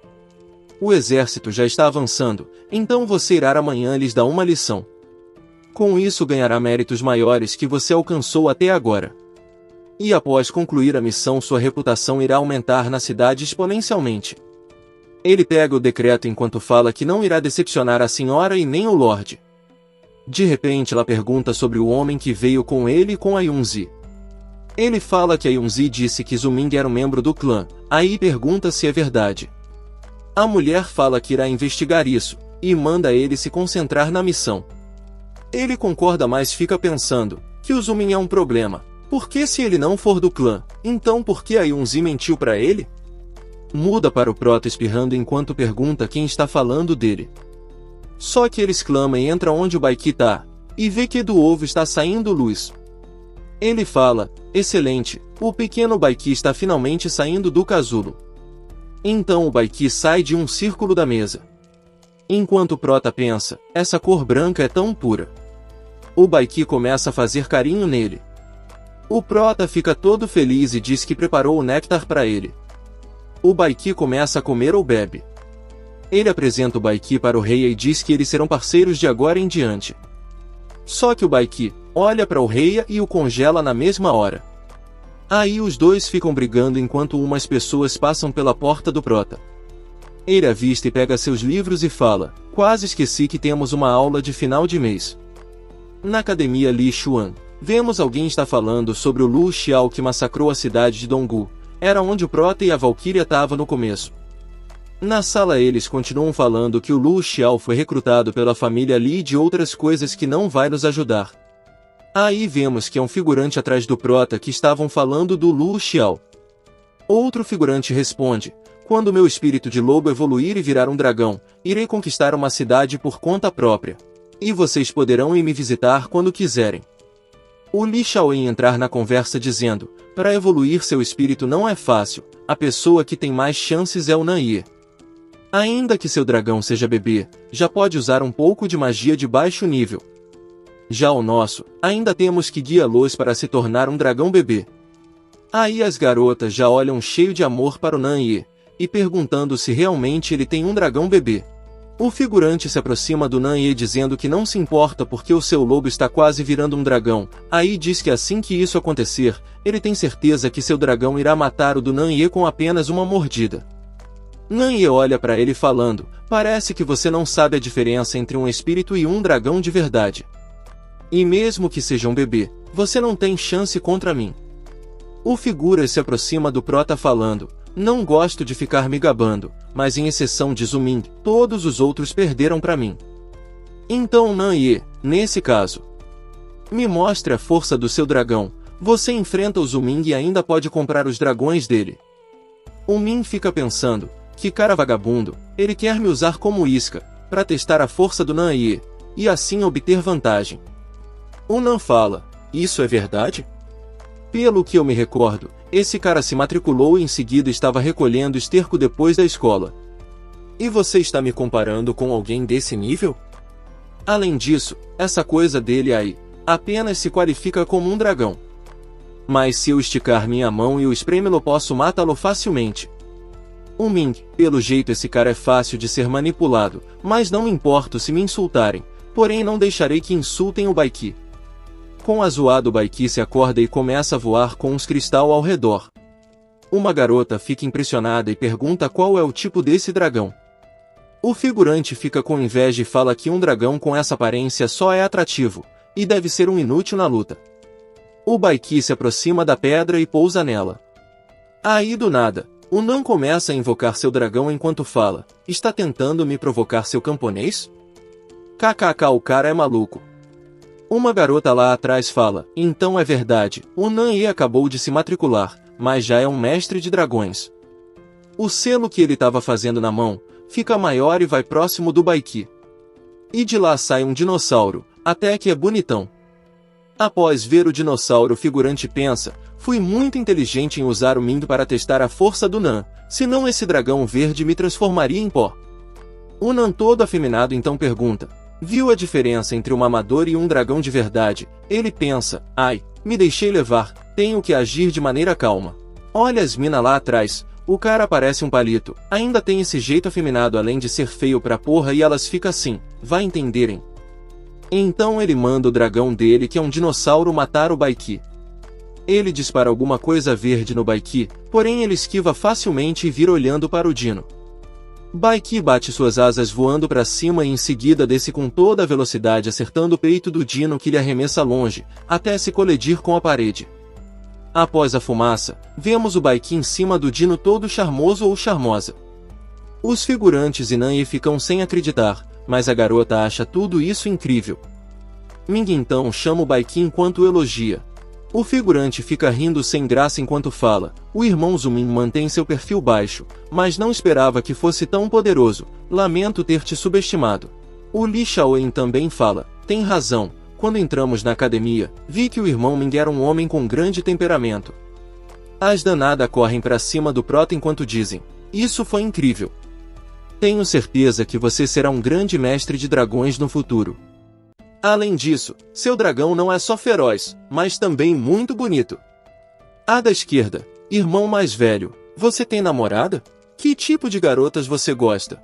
S1: O exército já está avançando, então você irá amanhã lhes dar uma lição. Com isso ganhará méritos maiores que você alcançou até agora. E após concluir a missão, sua reputação irá aumentar na cidade exponencialmente. Ele pega o decreto enquanto fala que não irá decepcionar a senhora e nem o Lorde. De repente ela pergunta sobre o homem que veio com ele e com a Yunzi. Ele fala que a Yunzi disse que Zuming era um membro do clã, aí pergunta se é verdade. A mulher fala que irá investigar isso, e manda ele se concentrar na missão. Ele concorda, mas fica pensando que o Zuming é um problema, porque se ele não for do clã, então por que a Yunzi mentiu para ele? Muda para o Prota espirrando enquanto pergunta quem está falando dele. Só que ele exclama e entra onde o Baiki tá, e vê que do ovo está saindo luz. Ele fala, excelente, o pequeno Baiki está finalmente saindo do casulo. Então o Baiki sai de um círculo da mesa. Enquanto o Prota pensa, essa cor branca é tão pura. O Baiki começa a fazer carinho nele. O Prota fica todo feliz e diz que preparou o néctar para ele. O Baiki começa a comer ou bebe. Ele apresenta o Baiki para o rei e diz que eles serão parceiros de agora em diante. Só que o Baiki olha para o rei e o congela na mesma hora. Aí os dois ficam brigando enquanto umas pessoas passam pela porta do Prota. Ele avista e pega seus livros e fala, quase esqueci que temos uma aula de final de mês. Na academia Li Xuan, vemos alguém está falando sobre o Lu Xiao que massacrou a cidade de Donggu. Era onde o Prota e a Valkyria estavam no começo. Na sala eles continuam falando que o Lu Xiao foi recrutado pela família Li e de outras coisas que não vai nos ajudar. Aí vemos que é um figurante atrás do Prota que estavam falando do Lu Xiao. Outro figurante responde: quando meu espírito de lobo evoluir e virar um dragão, irei conquistar uma cidade por conta própria. E vocês poderão ir me visitar quando quiserem. O Li Shaoyin entrar na conversa dizendo: para evoluir seu espírito não é fácil, a pessoa que tem mais chances é o Nan-Ye. Ainda que seu dragão seja bebê, já pode usar um pouco de magia de baixo nível. Já o nosso, ainda temos que guiá-los para se tornar um dragão bebê. Aí as garotas já olham cheio de amor para o Nan-Ye, e perguntando se realmente ele tem um dragão bebê. O figurante se aproxima do Nan-Ye dizendo que não se importa porque o seu lobo está quase virando um dragão. Aí diz que assim que isso acontecer, ele tem certeza que seu dragão irá matar o do Nan-Ye com apenas uma mordida. Nan-Ye olha para ele falando: parece que você não sabe a diferença entre um espírito e um dragão de verdade. E mesmo que seja um bebê, você não tem chance contra mim. O figura se aproxima do Prota falando: não gosto de ficar me gabando, mas em exceção de Zuming, todos os outros perderam para mim. Então Nan-Ye, nesse caso, me mostre a força do seu dragão. Você enfrenta o Zuming e ainda pode comprar os dragões dele. O Min fica pensando: que cara vagabundo, ele quer me usar como isca, para testar a força do Nan-Ye, e assim obter vantagem. O Nan fala: isso é verdade? Pelo que eu me recordo, esse cara se matriculou e em seguida estava recolhendo esterco depois da escola. E você está me comparando com alguém desse nível? Além disso, essa coisa dele aí, apenas se qualifica como um dragão. Mas se eu esticar minha mão e o espremê-lo posso matá-lo facilmente. O Ming, pelo jeito esse cara é fácil de ser manipulado, mas não me importo se me insultarem, porém não deixarei que insultem o Baiki. Com a zoada o Baiki se acorda e começa a voar com uns cristal ao redor. Uma garota fica impressionada e pergunta qual é o tipo desse dragão. O figurante fica com inveja e fala que um dragão com essa aparência só é atrativo, e deve ser um inútil na luta. O Baiki se aproxima da pedra e pousa nela. Aí do nada, o Nan começa a invocar seu dragão enquanto fala: está tentando me provocar seu camponês? KKK, o cara é maluco. Uma garota lá atrás fala: então é verdade, o Nan-Ye acabou de se matricular, mas já é um mestre de dragões. O selo que ele estava fazendo na mão, fica maior e vai próximo do Baiki. E de lá sai um dinossauro, até que é bonitão. Após ver o dinossauro o figurante pensa: fui muito inteligente em usar o Ming para testar a força do Nan, senão esse dragão verde me transformaria em pó. O Nan todo afeminado então pergunta: viu a diferença entre um amador e um dragão de verdade? Ele pensa: ai, me deixei levar, tenho que agir de maneira calma. Olha as mina lá atrás, o cara parece um palito, ainda tem esse jeito afeminado além de ser feio pra porra e elas ficam assim, vai entenderem. Então ele manda o dragão dele que é um dinossauro matar o Baiki. Ele dispara alguma coisa verde no Baiki, porém ele esquiva facilmente e vira olhando para o dino. Baiki bate suas asas voando para cima e em seguida desce com toda a velocidade acertando o peito do dino que lhe arremessa longe, até se colidir com a parede. Após a fumaça, vemos o Baiki em cima do dino todo charmoso ou charmosa. Os figurantes e Nan-Ye ficam sem acreditar, mas a garota acha tudo isso incrível. Ming então chama o Baiki enquanto elogia. O figurante fica rindo sem graça enquanto fala: o irmão Zuming mantém seu perfil baixo, mas não esperava que fosse tão poderoso, lamento ter te subestimado. O Li Shaoyin também fala: tem razão, quando entramos na academia, vi que o irmão Ming era um homem com grande temperamento. As danadas correm para cima do Prota enquanto dizem: isso foi incrível. Tenho certeza que você será um grande mestre de dragões no futuro. Além disso, seu dragão não é só feroz, mas também muito bonito. A da esquerda: irmão mais velho, você tem namorada? Que tipo de garotas você gosta?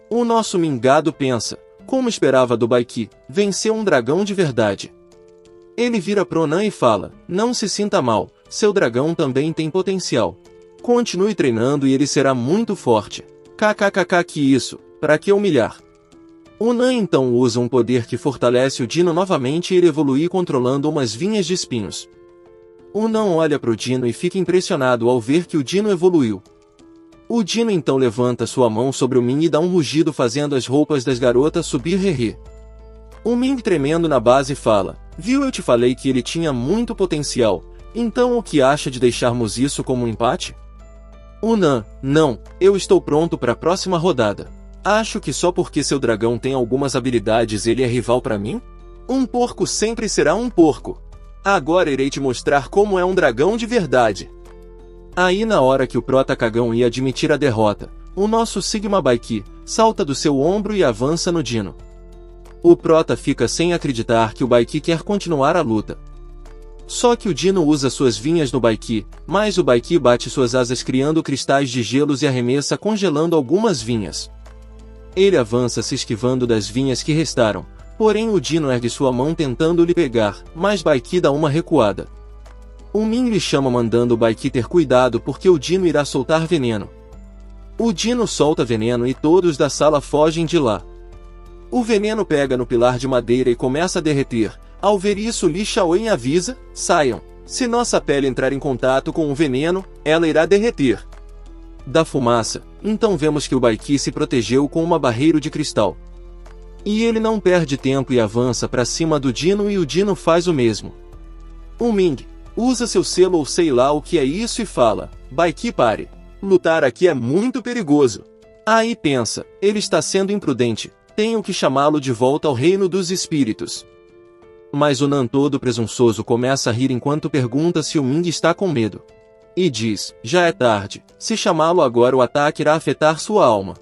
S1: O nosso mingado pensa: como esperava do Baiki, venceu um dragão de verdade. Ele vira pro Nan e fala: não se sinta mal, seu dragão também tem potencial. Continue treinando e ele será muito forte. KKKK, que isso, pra que humilhar? O Nan então usa um poder que fortalece o Dino novamente e ele evolui controlando umas vinhas de espinhos. O Nan olha para o Dino e fica impressionado ao ver que o Dino evoluiu. O Dino então levanta sua mão sobre o Ming e dá um rugido fazendo as roupas das garotas subir rerê. O Ming tremendo na base fala, viu, eu te falei que ele tinha muito potencial, então o que acha de deixarmos isso como um empate? O Nan, não, eu estou pronto para a próxima rodada. Acho que só porque seu dragão tem algumas habilidades ele é rival para mim? Um porco sempre será um porco. Agora irei te mostrar como é um dragão de verdade. Aí na hora que o Prota Cagão ia admitir a derrota, o nosso Sigma Baiki salta do seu ombro e avança no Dino. O Prota fica sem acreditar que o Baiki quer continuar a luta. Só que o Dino usa suas vinhas no Baiki, mas o Baiki bate suas asas criando cristais de gelos e arremessa congelando algumas vinhas. Ele avança se esquivando das vinhas que restaram, porém o Dino ergue sua mão tentando lhe pegar, mas Baiki dá uma recuada. O Ming lhe chama mandando o Baiki ter cuidado porque o Dino irá soltar veneno. O Dino solta veneno e todos da sala fogem de lá. O veneno pega no pilar de madeira e começa a derreter. Ao ver isso, Li Shaowen avisa, saiam. Se nossa pele entrar em contato com o veneno, ela irá derreter. Da fumaça, então vemos que o Baiki se protegeu com uma barreira de cristal. E ele não perde tempo e avança para cima do Dino e o Dino faz o mesmo. O Ming usa seu selo ou sei lá o que é isso e fala, Baiki pare. Lutar aqui é muito perigoso. Aí pensa, ele está sendo imprudente, tenho que chamá-lo de volta ao reino dos espíritos. Mas o Nan todo presunçoso começa a rir enquanto pergunta se o Ming está com medo. E diz, já é tarde, se chamá-lo agora o ataque irá afetar sua alma.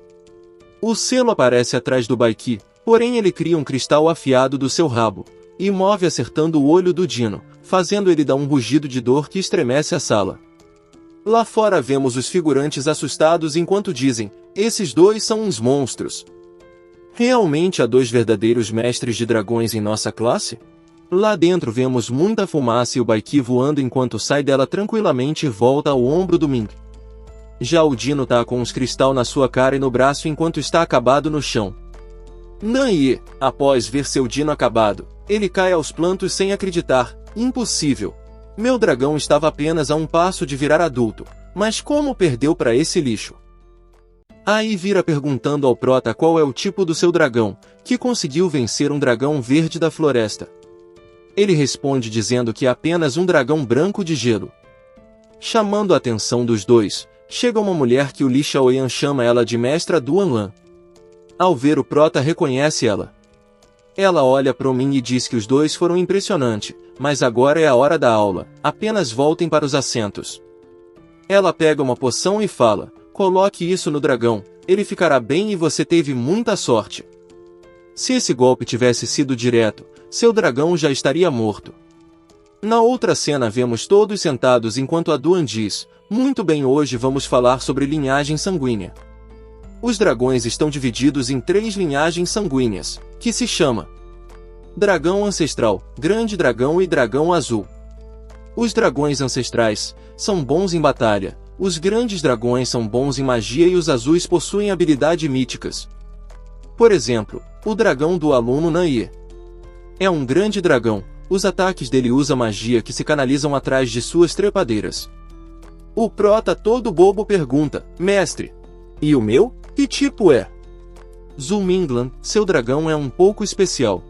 S1: O selo aparece atrás do Baiki, porém ele cria um cristal afiado do seu rabo, e move acertando o olho do Dino, fazendo ele dar um rugido de dor que estremece a sala. Lá fora vemos os figurantes assustados enquanto dizem, esses dois são uns monstros. Realmente há dois verdadeiros mestres de dragões em nossa classe? Lá dentro vemos muita fumaça e o Baiki voando enquanto sai dela tranquilamente e volta ao ombro do Ming. Já o Dino tá com uns cristal na sua cara e no braço enquanto está acabado no chão. Nan Yi, após ver seu Dino acabado, ele cai aos plantos sem acreditar, impossível. Meu dragão estava apenas a um passo de virar adulto, mas como perdeu para esse lixo? Aí vira perguntando ao Prota qual é o tipo do seu dragão, que conseguiu vencer um dragão verde da floresta. Ele responde dizendo que é apenas um dragão branco de gelo. Chamando a atenção dos dois, chega uma mulher que o Li Shaoyan chama ela de Mestra Duanlan. Ao ver o Prota reconhece ela. Ela olha para o Ming e diz que os dois foram impressionantes, mas agora é a hora da aula, apenas voltem para os assentos. Ela pega uma poção e fala, coloque isso no dragão, ele ficará bem e você teve muita sorte. Se esse golpe tivesse sido direto, seu dragão já estaria morto. Na outra cena vemos todos sentados enquanto a Duan diz, muito bem, hoje vamos falar sobre linhagem sanguínea. Os dragões estão divididos em 3 linhagens sanguíneas, que se chama Dragão Ancestral, Grande Dragão e Dragão Azul. Os dragões ancestrais são bons em batalha, os grandes dragões são bons em magia e os azuis possuem habilidades míticas. Por exemplo, o dragão do aluno Nan Yi. É um grande dragão, os ataques dele usam magia que se canalizam atrás de suas trepadeiras. O Prota todo bobo pergunta, mestre, e o meu? Que tipo é? Zhu Minglan, seu dragão é um pouco especial.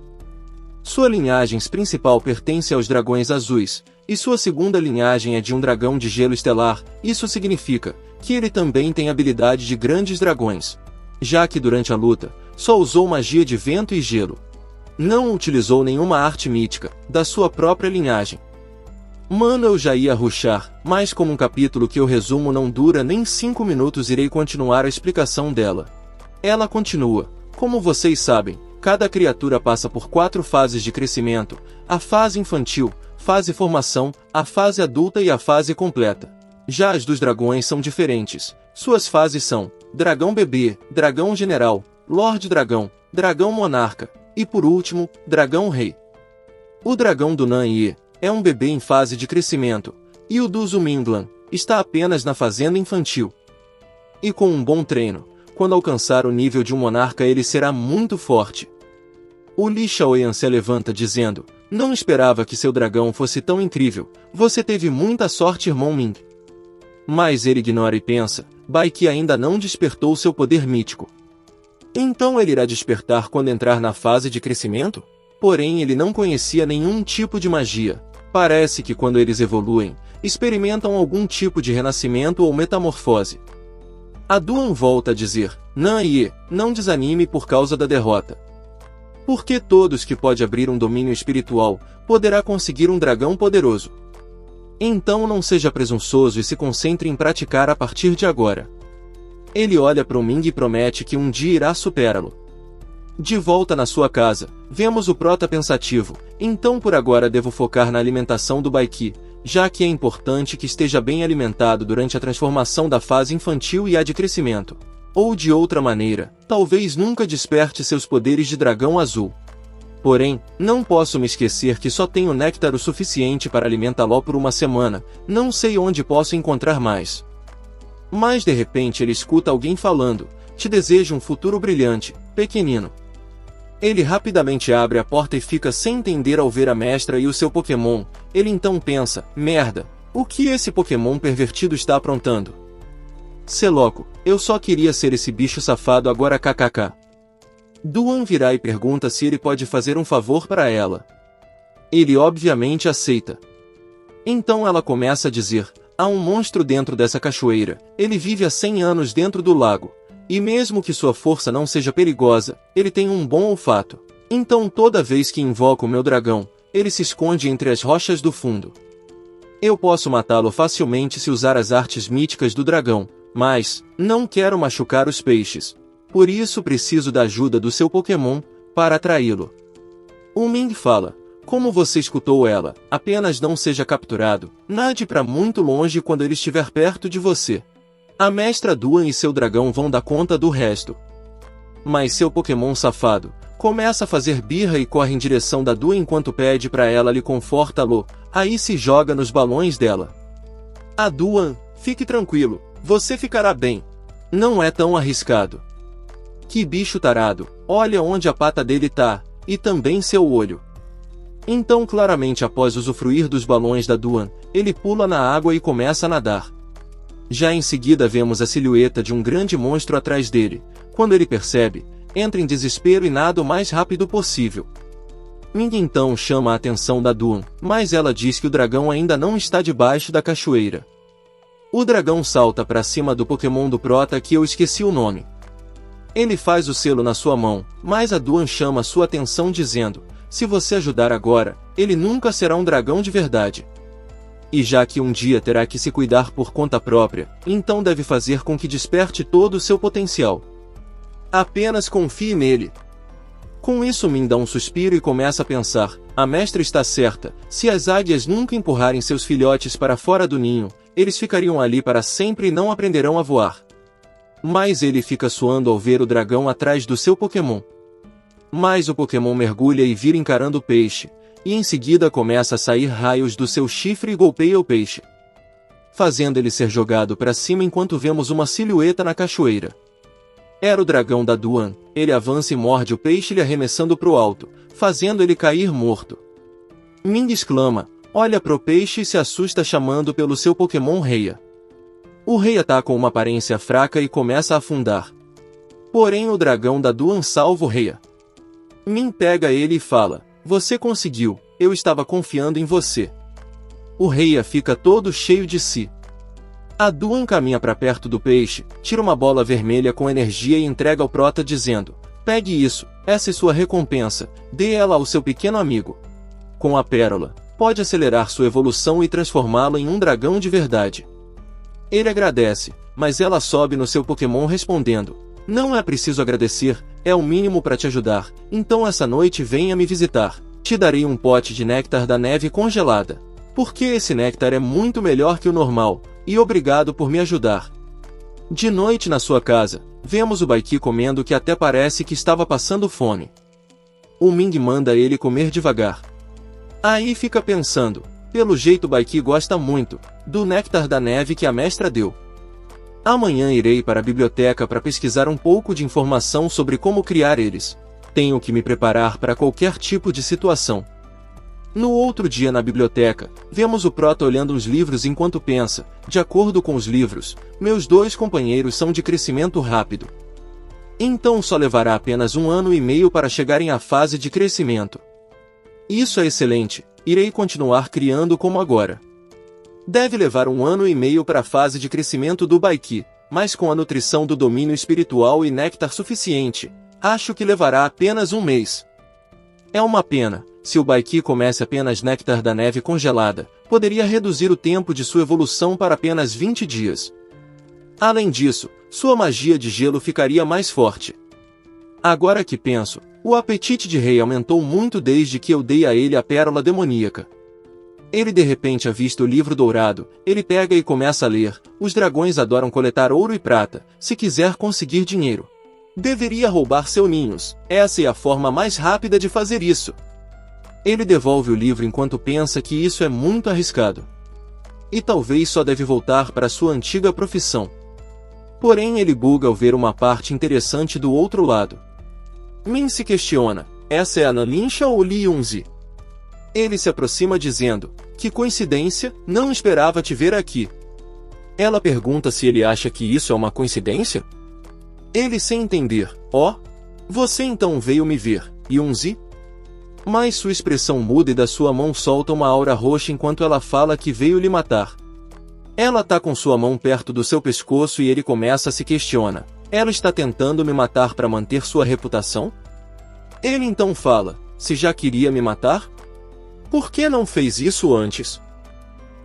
S1: Sua linhagem principal pertence aos dragões azuis, e sua segunda linhagem é de um dragão de gelo estelar, isso significa que ele também tem habilidade de grandes dragões. Já que durante a luta, só usou magia de vento e gelo. Não utilizou nenhuma arte mítica, da sua própria linhagem. Mano, eu já ia rushar, mas como um capítulo que eu resumo não dura nem 5 minutos irei continuar a explicação dela. Ela continua, como vocês sabem, cada criatura passa por 4 fases de crescimento, a fase infantil, fase formação, a fase adulta e a fase completa. Já as dos dragões são diferentes, suas fases são, dragão bebê, dragão general, lorde dragão, dragão monarca, e por último, dragão rei. O dragão do Nan Yi é um bebê em fase de crescimento, e o do Zhu Minglan está apenas na fazenda infantil. E com um bom treino, quando alcançar o nível de um monarca ele será muito forte. O Li Xiaoyan se levanta dizendo, não esperava que seu dragão fosse tão incrível, você teve muita sorte, irmão Ming. Mas ele ignora e pensa, Bai Qi ainda não despertou seu poder mítico. Então ele irá despertar quando entrar na fase de crescimento? Porém ele não conhecia nenhum tipo de magia. Parece que quando eles evoluem, experimentam algum tipo de renascimento ou metamorfose. A Duan volta a dizer, Nan Ye, não desanime por causa da derrota. Porque todos que pode abrir um domínio espiritual, poderá conseguir um dragão poderoso. Então não seja presunçoso e se concentre em praticar a partir de agora. Ele olha para o Ming e promete que um dia irá superá-lo. De volta na sua casa, vemos o Prota pensativo, então por agora devo focar na alimentação do Bai Qi, já que é importante que esteja bem alimentado durante a transformação da fase infantil e a de crescimento. Ou de outra maneira, talvez nunca desperte seus poderes de dragão azul. Porém, não posso me esquecer que só tenho néctar o suficiente para alimentá-lo por uma semana, não sei onde posso encontrar mais. Mas de repente ele escuta alguém falando, te desejo um futuro brilhante, pequenino. Ele rapidamente abre a porta e fica sem entender ao ver a mestra e o seu Pokémon, ele então pensa, merda, o que esse Pokémon pervertido está aprontando? Cê louco, eu só queria ser esse bicho safado agora kkk. Duan virá e pergunta se ele pode fazer um favor para ela. Ele obviamente aceita. Então ela começa a dizer, há um monstro dentro dessa cachoeira, ele vive há 100 anos dentro do lago. E mesmo que sua força não seja perigosa, ele tem um bom olfato. Então toda vez que invoco o meu dragão, ele se esconde entre as rochas do fundo. Eu posso matá-lo facilmente se usar as artes míticas do dragão, mas não quero machucar os peixes. Por isso preciso da ajuda do seu Pokémon, para atraí-lo. O Ming fala, como você escutou ela, apenas não seja capturado, nade para muito longe quando ele estiver perto de você. A mestra Duan e seu dragão vão dar conta do resto. Mas seu Pokémon safado, começa a fazer birra e corre em direção da Duan enquanto pede para ela lhe confortá-lo, aí se joga nos balões dela. A Duan, fique tranquilo, você ficará bem. Não é tão arriscado. Que bicho tarado, olha onde a pata dele tá, e também seu olho. Então claramente após usufruir dos balões da Duan, ele pula na água e começa a nadar. Já em seguida vemos a silhueta de um grande monstro atrás dele. Quando ele percebe, entra em desespero e nada o mais rápido possível. Ming então chama a atenção da Duan, mas ela diz que o dragão ainda não está debaixo da cachoeira. O dragão salta para cima do Pokémon do Prota que eu esqueci o nome. Ele faz o selo na sua mão, mas a Duan chama sua atenção dizendo, se você ajudar agora, ele nunca será um dragão de verdade. E já que um dia terá que se cuidar por conta própria, então deve fazer com que desperte todo o seu potencial. Apenas confie nele. Com isso Min dá um suspiro e começa a pensar, a mestra está certa, se as águias nunca empurrarem seus filhotes para fora do ninho, eles ficariam ali para sempre e não aprenderão a voar. Mas ele fica suando ao ver o dragão atrás do seu Pokémon. Mas o Pokémon mergulha e vira encarando o peixe, e em seguida começa a sair raios do seu chifre e golpeia o peixe, fazendo ele ser jogado para cima enquanto vemos uma silhueta na cachoeira. Era o dragão da Duan, ele avança e morde o peixe lhe arremessando para o alto, fazendo ele cair morto. Ming exclama, olha pro peixe e se assusta chamando pelo seu Pokémon Reia. O Reia tá com uma aparência fraca e começa a afundar. Porém o dragão da Duan salva o Reia. Min pega ele e fala, você conseguiu, eu estava confiando em você. O Reia fica todo cheio de si. A Duan caminha para perto do peixe, tira uma bola vermelha com energia e entrega ao Prota dizendo, pegue isso, essa é sua recompensa, dê ela ao seu pequeno amigo. Com a pérola, pode acelerar sua evolução e transformá-lo em um dragão de verdade. Ele agradece, mas ela sobe no seu Pokémon respondendo, não é preciso agradecer, é o mínimo para te ajudar, então essa noite venha me visitar, te darei um pote de néctar da neve congelada. Porque esse néctar é muito melhor que o normal, e obrigado por me ajudar. De noite na sua casa, vemos o Bai Qi comendo que até parece que estava passando fome. O Ming manda ele comer devagar. Aí fica pensando, pelo jeito o Bai Qi gosta muito, do néctar da neve que a mestra deu. Amanhã irei para a biblioteca para pesquisar um pouco de informação sobre como criar eles. Tenho que me preparar para qualquer tipo de situação. No outro dia na biblioteca, vemos o Prota olhando os livros enquanto pensa. De acordo com os livros, meus 2 companheiros são de crescimento rápido. Então só levará apenas 1 ano e meio para chegarem à fase de crescimento. Isso é excelente, irei continuar criando como agora. Deve levar 1 ano e meio para a fase de crescimento do Baiki, mas com a nutrição do domínio espiritual e néctar suficiente, acho que levará apenas 1 mês. É uma pena, se o Baiki comece apenas néctar da neve congelada, poderia reduzir o tempo de sua evolução para apenas 20 dias. Além disso, sua magia de gelo ficaria mais forte. Agora que penso, o apetite de Rei aumentou muito desde que eu dei a ele a pérola demoníaca. Ele de repente avista o livro dourado, ele pega e começa a ler. Os dragões adoram coletar ouro e prata, se quiser conseguir dinheiro. Deveria roubar seus ninhos, essa é a forma mais rápida de fazer isso. Ele devolve o livro enquanto pensa que isso é muito arriscado. E talvez só deve voltar para sua antiga profissão. Porém ele buga ao ver uma parte interessante do outro lado. Min se questiona, essa é a Nalincha ou Li Yunzi? Ele se aproxima dizendo, que coincidência, não esperava te ver aqui. Ela pergunta se ele acha que isso é uma coincidência? Ele sem entender, você então veio me ver, Yunzi? Mas sua expressão muda e da sua mão solta uma aura roxa enquanto ela fala que veio lhe matar. Ela tá com sua mão perto do seu pescoço e ele começa a se questiona. Ela está tentando me matar para manter sua reputação? Ele então fala, se já queria me matar? Por que não fez isso antes?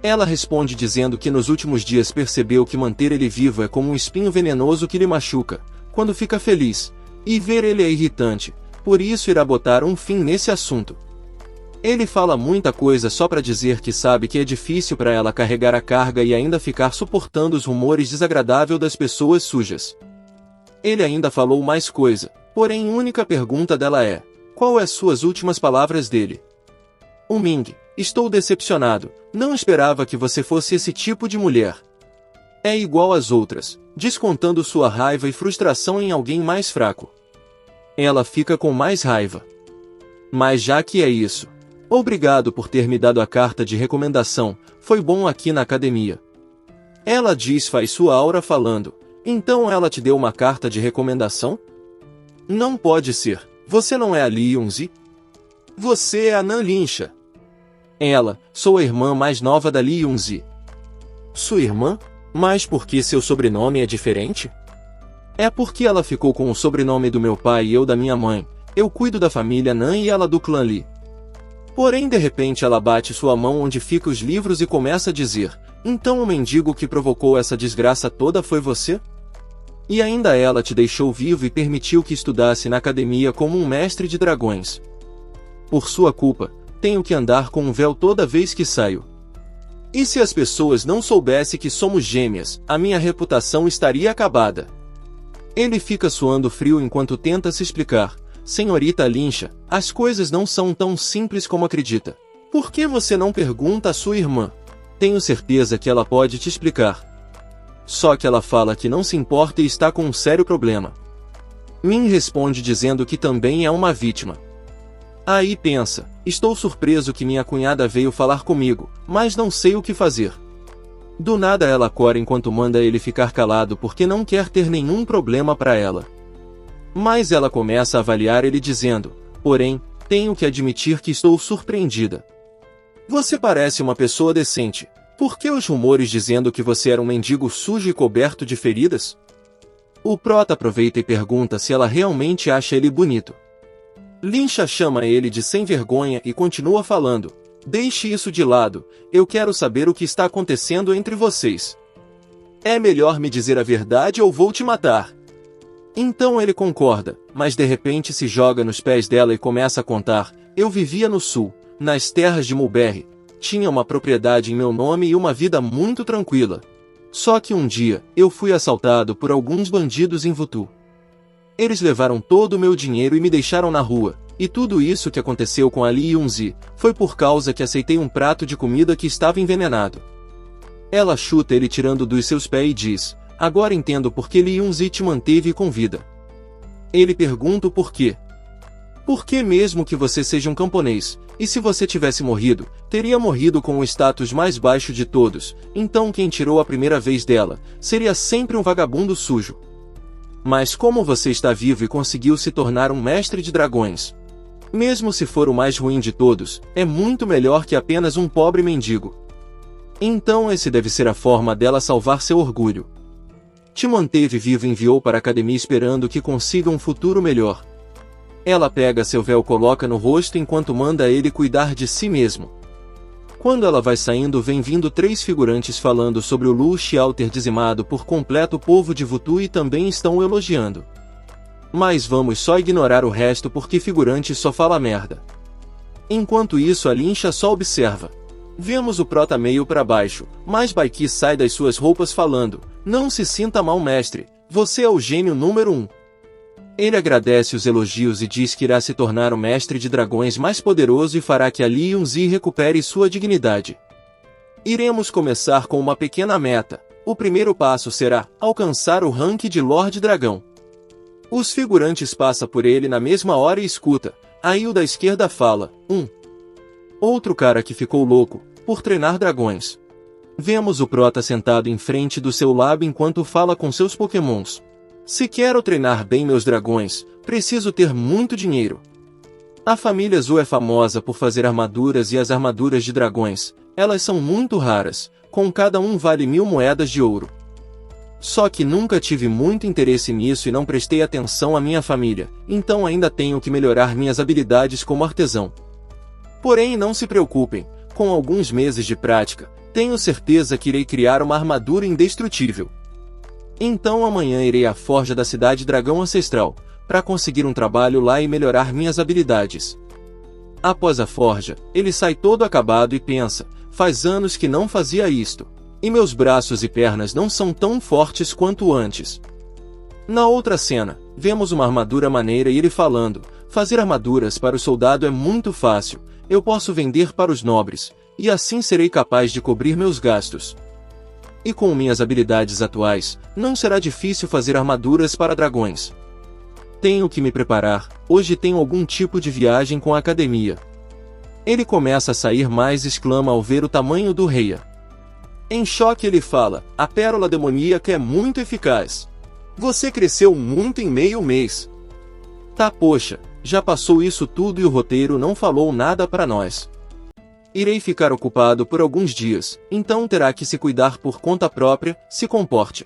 S1: Ela responde dizendo que nos últimos dias percebeu que manter ele vivo é como um espinho venenoso que lhe machuca, quando fica feliz, e ver ele é irritante, por isso irá botar um fim nesse assunto. Ele fala muita coisa só para dizer que sabe que é difícil para ela carregar a carga e ainda ficar suportando os rumores desagradáveis das pessoas sujas. Ele ainda falou mais coisa, porém a única pergunta dela é, qual é suas últimas palavras dele? Ming, estou decepcionado, não esperava que você fosse esse tipo de mulher. É igual às outras, descontando sua raiva e frustração em alguém mais fraco. Ela fica com mais raiva. Mas já que é isso, obrigado por ter me dado a carta de recomendação, foi bom aqui na academia. Ela diz faz sua aura falando, então ela te deu uma carta de recomendação? Não pode ser, você não é a Li Yunzi? Você é a Nalincha. Ela, sou a irmã mais nova da Li Yunzi. Sua irmã? Mas por que seu sobrenome é diferente? É porque ela ficou com o sobrenome do meu pai e eu da minha mãe. Eu cuido da família Nan e ela do clã Li. Porém de repente ela bate sua mão onde ficam os livros e começa a dizer, então o mendigo que provocou essa desgraça toda foi você? E ainda ela te deixou vivo e permitiu que estudasse na academia como um mestre de dragões. Por sua culpa, tenho que andar com um véu toda vez que saio. E se as pessoas não soubessem que somos gêmeas, a minha reputação estaria acabada. Ele fica suando frio enquanto tenta se explicar. Senhorita Lincha, as coisas não são tão simples como acredita. Por que você não pergunta à sua irmã? Tenho certeza que ela pode te explicar. Só que ela fala que não se importa e está com um sério problema. Min responde dizendo que também é uma vítima. Aí pensa, estou surpreso que minha cunhada veio falar comigo, mas não sei o que fazer. Do nada ela cora enquanto manda ele ficar calado porque não quer ter nenhum problema para ela. Mas ela começa a avaliar ele dizendo, porém, tenho que admitir que estou surpreendida. Você parece uma pessoa decente. Por que os rumores dizendo que você era um mendigo sujo e coberto de feridas? O Prota aproveita e pergunta se ela realmente acha ele bonito. Lincha chama ele de sem vergonha e continua falando, deixe isso de lado, eu quero saber o que está acontecendo entre vocês. É melhor me dizer a verdade ou vou te matar. Então ele concorda, mas de repente se joga nos pés dela e começa a contar, eu vivia no sul, nas terras de Mulberry, tinha uma propriedade em meu nome e uma vida muito tranquila. Só que um dia, eu fui assaltado por alguns bandidos em Vutu. Eles levaram todo o meu dinheiro e me deixaram na rua, e tudo isso que aconteceu com a Li Yunzi, foi por causa que aceitei um prato de comida que estava envenenado. Ela chuta ele tirando dos seus pés e diz, Agora entendo por que Li Yunzi te manteve com vida. Ele pergunta o porquê. Por que mesmo que você seja um camponês, e se você tivesse morrido, teria morrido com o status mais baixo de todos, então quem tirou a primeira vez dela, seria sempre um vagabundo sujo. Mas como você está vivo e conseguiu se tornar um mestre de dragões? Mesmo se for o mais ruim de todos, é muito melhor que apenas um pobre mendigo. Então esse deve ser a forma dela salvar seu orgulho. Te manteve vivo e enviou para a academia esperando que consiga um futuro melhor. Ela pega seu véu e coloca no rosto enquanto manda ele cuidar de si mesmo. Quando ela vai saindo vem vindo 3 figurantes falando sobre o Lu Xiao ter dizimado por completo o povo de Wutu e também estão o elogiando. Mas vamos só ignorar o resto porque figurante só fala merda. Enquanto isso a Lincha só observa. Vemos o prota meio para baixo, mas Baiki sai das suas roupas falando, não se sinta mal mestre, você é o gênio número 1. Ele agradece os elogios e diz que irá se tornar o mestre de dragões mais poderoso e fará que a Li Yunzi recupere sua dignidade. Iremos começar com uma pequena meta. O primeiro passo será alcançar o rank de Lorde Dragão. Os figurantes passam por ele na mesma hora e escuta. Aí o da esquerda fala, outro cara que ficou louco, por treinar dragões. Vemos o prota sentado em frente do seu lábio enquanto fala com seus pokémons. Se quero treinar bem meus dragões, preciso ter muito dinheiro. A família Zhou é famosa por fazer armaduras e as armaduras de dragões, elas são muito raras, com cada um vale 1000 moedas de ouro. Só que nunca tive muito interesse nisso e não prestei atenção à minha família, então ainda tenho que melhorar minhas habilidades como artesão. Porém não se preocupem, com alguns meses de prática, tenho certeza que irei criar uma armadura indestrutível. Então amanhã irei à forja da cidade Dragão Ancestral, para conseguir um trabalho lá e melhorar minhas habilidades. Após a forja, ele sai todo acabado e pensa, faz anos que não fazia isto, e meus braços e pernas não são tão fortes quanto antes. Na outra cena, vemos uma armadura maneira e ele falando, fazer armaduras para o soldado é muito fácil, eu posso vender para os nobres, e assim serei capaz de cobrir meus gastos. E com minhas habilidades atuais, não será difícil fazer armaduras para dragões. Tenho que me preparar, hoje tenho algum tipo de viagem com a academia. Ele começa a sair mais e exclama ao ver o tamanho do rei. Em choque ele fala, a pérola demoníaca é muito eficaz. Você cresceu muito em meio mês. Tá poxa, já passou isso tudo e o roteiro não falou nada para nós. Irei ficar ocupado por alguns dias, então terá que se cuidar por conta própria, se comporte.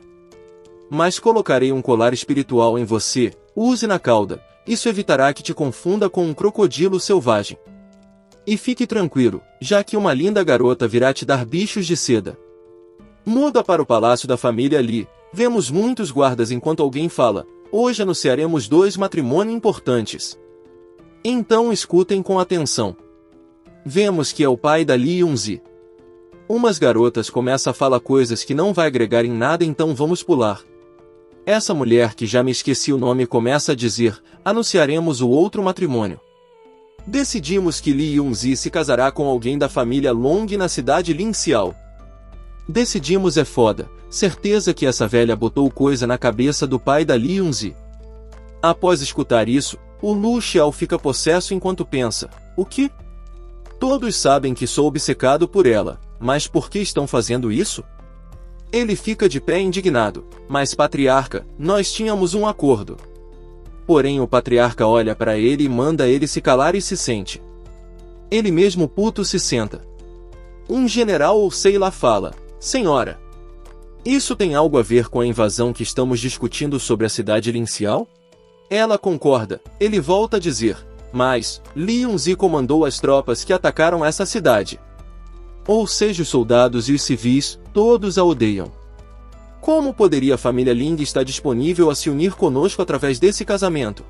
S1: Mas colocarei um colar espiritual em você, use na cauda, isso evitará que te confunda com um crocodilo selvagem. E fique tranquilo, já que uma linda garota virá te dar bichos de seda. Muda para o palácio da família Li, vemos muitos guardas enquanto alguém fala, hoje anunciaremos 2 matrimônios importantes. Então escutem com atenção. Vemos que é o pai da Li Yunzi. Umas garotas começam a falar coisas que não vai agregar em nada então vamos pular. Essa mulher que já me esqueci o nome começa a dizer, anunciaremos o outro matrimônio. Decidimos que Li Yunzi se casará com alguém da família Long na cidade Lin Xiao. Decidimos é foda, certeza que essa velha botou coisa na cabeça do pai da Li Yunzi. Após escutar isso, o Lu Xiao fica possesso enquanto pensa, o que? Todos sabem que sou obcecado por ela, mas por que estão fazendo isso? Ele fica de pé indignado, mas patriarca, nós tínhamos um acordo. Porém o patriarca olha para ele e manda ele se calar e se sente. Ele mesmo puto se senta. Um general ou sei lá fala, senhora. Isso tem algo a ver com a invasão que estamos discutindo sobre a cidade Lin Xiao? Ela concorda, ele volta a dizer. Mas, Li Yunzi comandou as tropas que atacaram essa cidade. Ou seja os soldados e os civis, todos a odeiam. Como poderia a família Ling estar disponível a se unir conosco através desse casamento?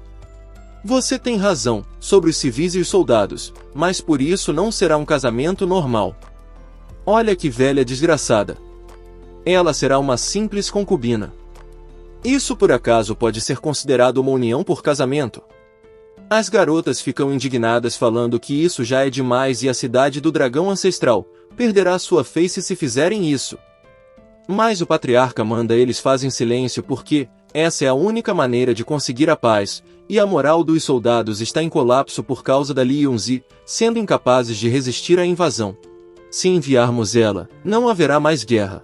S1: Você tem razão, sobre os civis e os soldados, mas por isso não será um casamento normal. Olha que velha desgraçada. Ela será uma simples concubina. Isso por acaso pode ser considerado uma união por casamento? As garotas ficam indignadas falando que isso já é demais e a cidade do dragão ancestral perderá sua face se fizerem isso. Mas o patriarca manda eles fazem silêncio porque essa é a única maneira de conseguir a paz, e a moral dos soldados está em colapso por causa da Li Yunzi, sendo incapazes de resistir à invasão. Se enviarmos ela, não haverá mais guerra.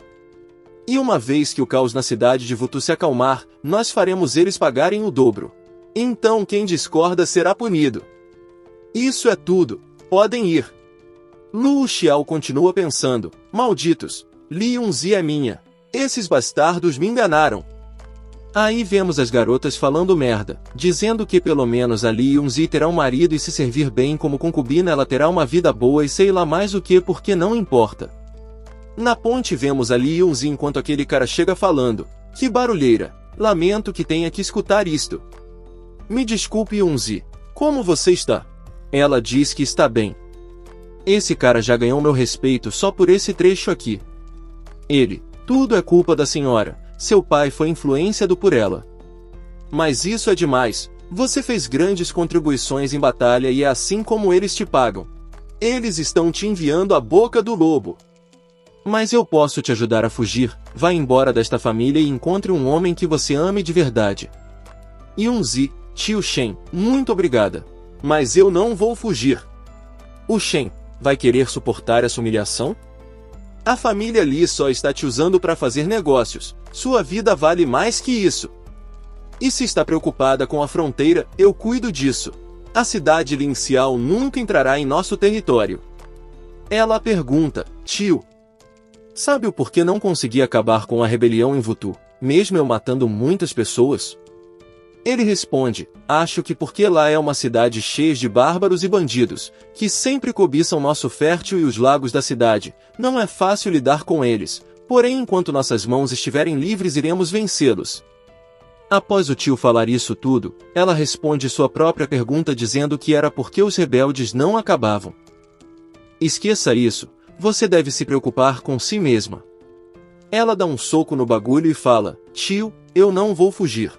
S1: E uma vez que o caos na cidade de Wutu se acalmar, nós faremos eles pagarem o dobro. Então quem discorda será punido. Isso é tudo, podem ir. Lu Xiao continua pensando, malditos, Li Yunzi é minha. Esses bastardos me enganaram. Aí vemos as garotas falando merda, dizendo que pelo menos a Li Yunzi terá um marido e se servir bem como concubina ela terá uma vida boa e sei lá mais o que porque não importa. Na ponte vemos a Li Yunzi enquanto aquele cara chega falando, que barulheira, lamento que tenha que escutar isto. Me desculpe Yunzi, como você está? Ela diz que está bem. Esse cara já ganhou meu respeito só por esse trecho aqui. Ele, tudo é culpa da senhora. Seu pai foi influenciado por ela. Mas isso é demais, você fez grandes contribuições em batalha e é assim como eles te pagam. Eles estão te enviando à boca do lobo. Mas eu posso te ajudar a fugir, vá embora desta família e encontre um homem que você ame de verdade. Yunzi, tio Shen, muito obrigada. Mas eu não vou fugir. O Shen, vai querer suportar essa humilhação? A família Li só está te usando para fazer negócios. Sua vida vale mais que isso. E se está preocupada com a fronteira, eu cuido disso. A cidade Lin Xiao nunca entrará em nosso território. Ela pergunta, tio, sabe o porquê não consegui acabar com a rebelião em Wutu, mesmo eu matando muitas pessoas? Ele responde, acho que porque lá é uma cidade cheia de bárbaros e bandidos, que sempre cobiçam nosso fértil e os lagos da cidade, não é fácil lidar com eles, porém enquanto nossas mãos estiverem livres iremos vencê-los. Após o tio falar isso tudo, ela responde sua própria pergunta dizendo que era porque os rebeldes não acabavam. Esqueça isso, você deve se preocupar com si mesma. Ela dá um soco no bagulho e fala, tio, eu não vou fugir.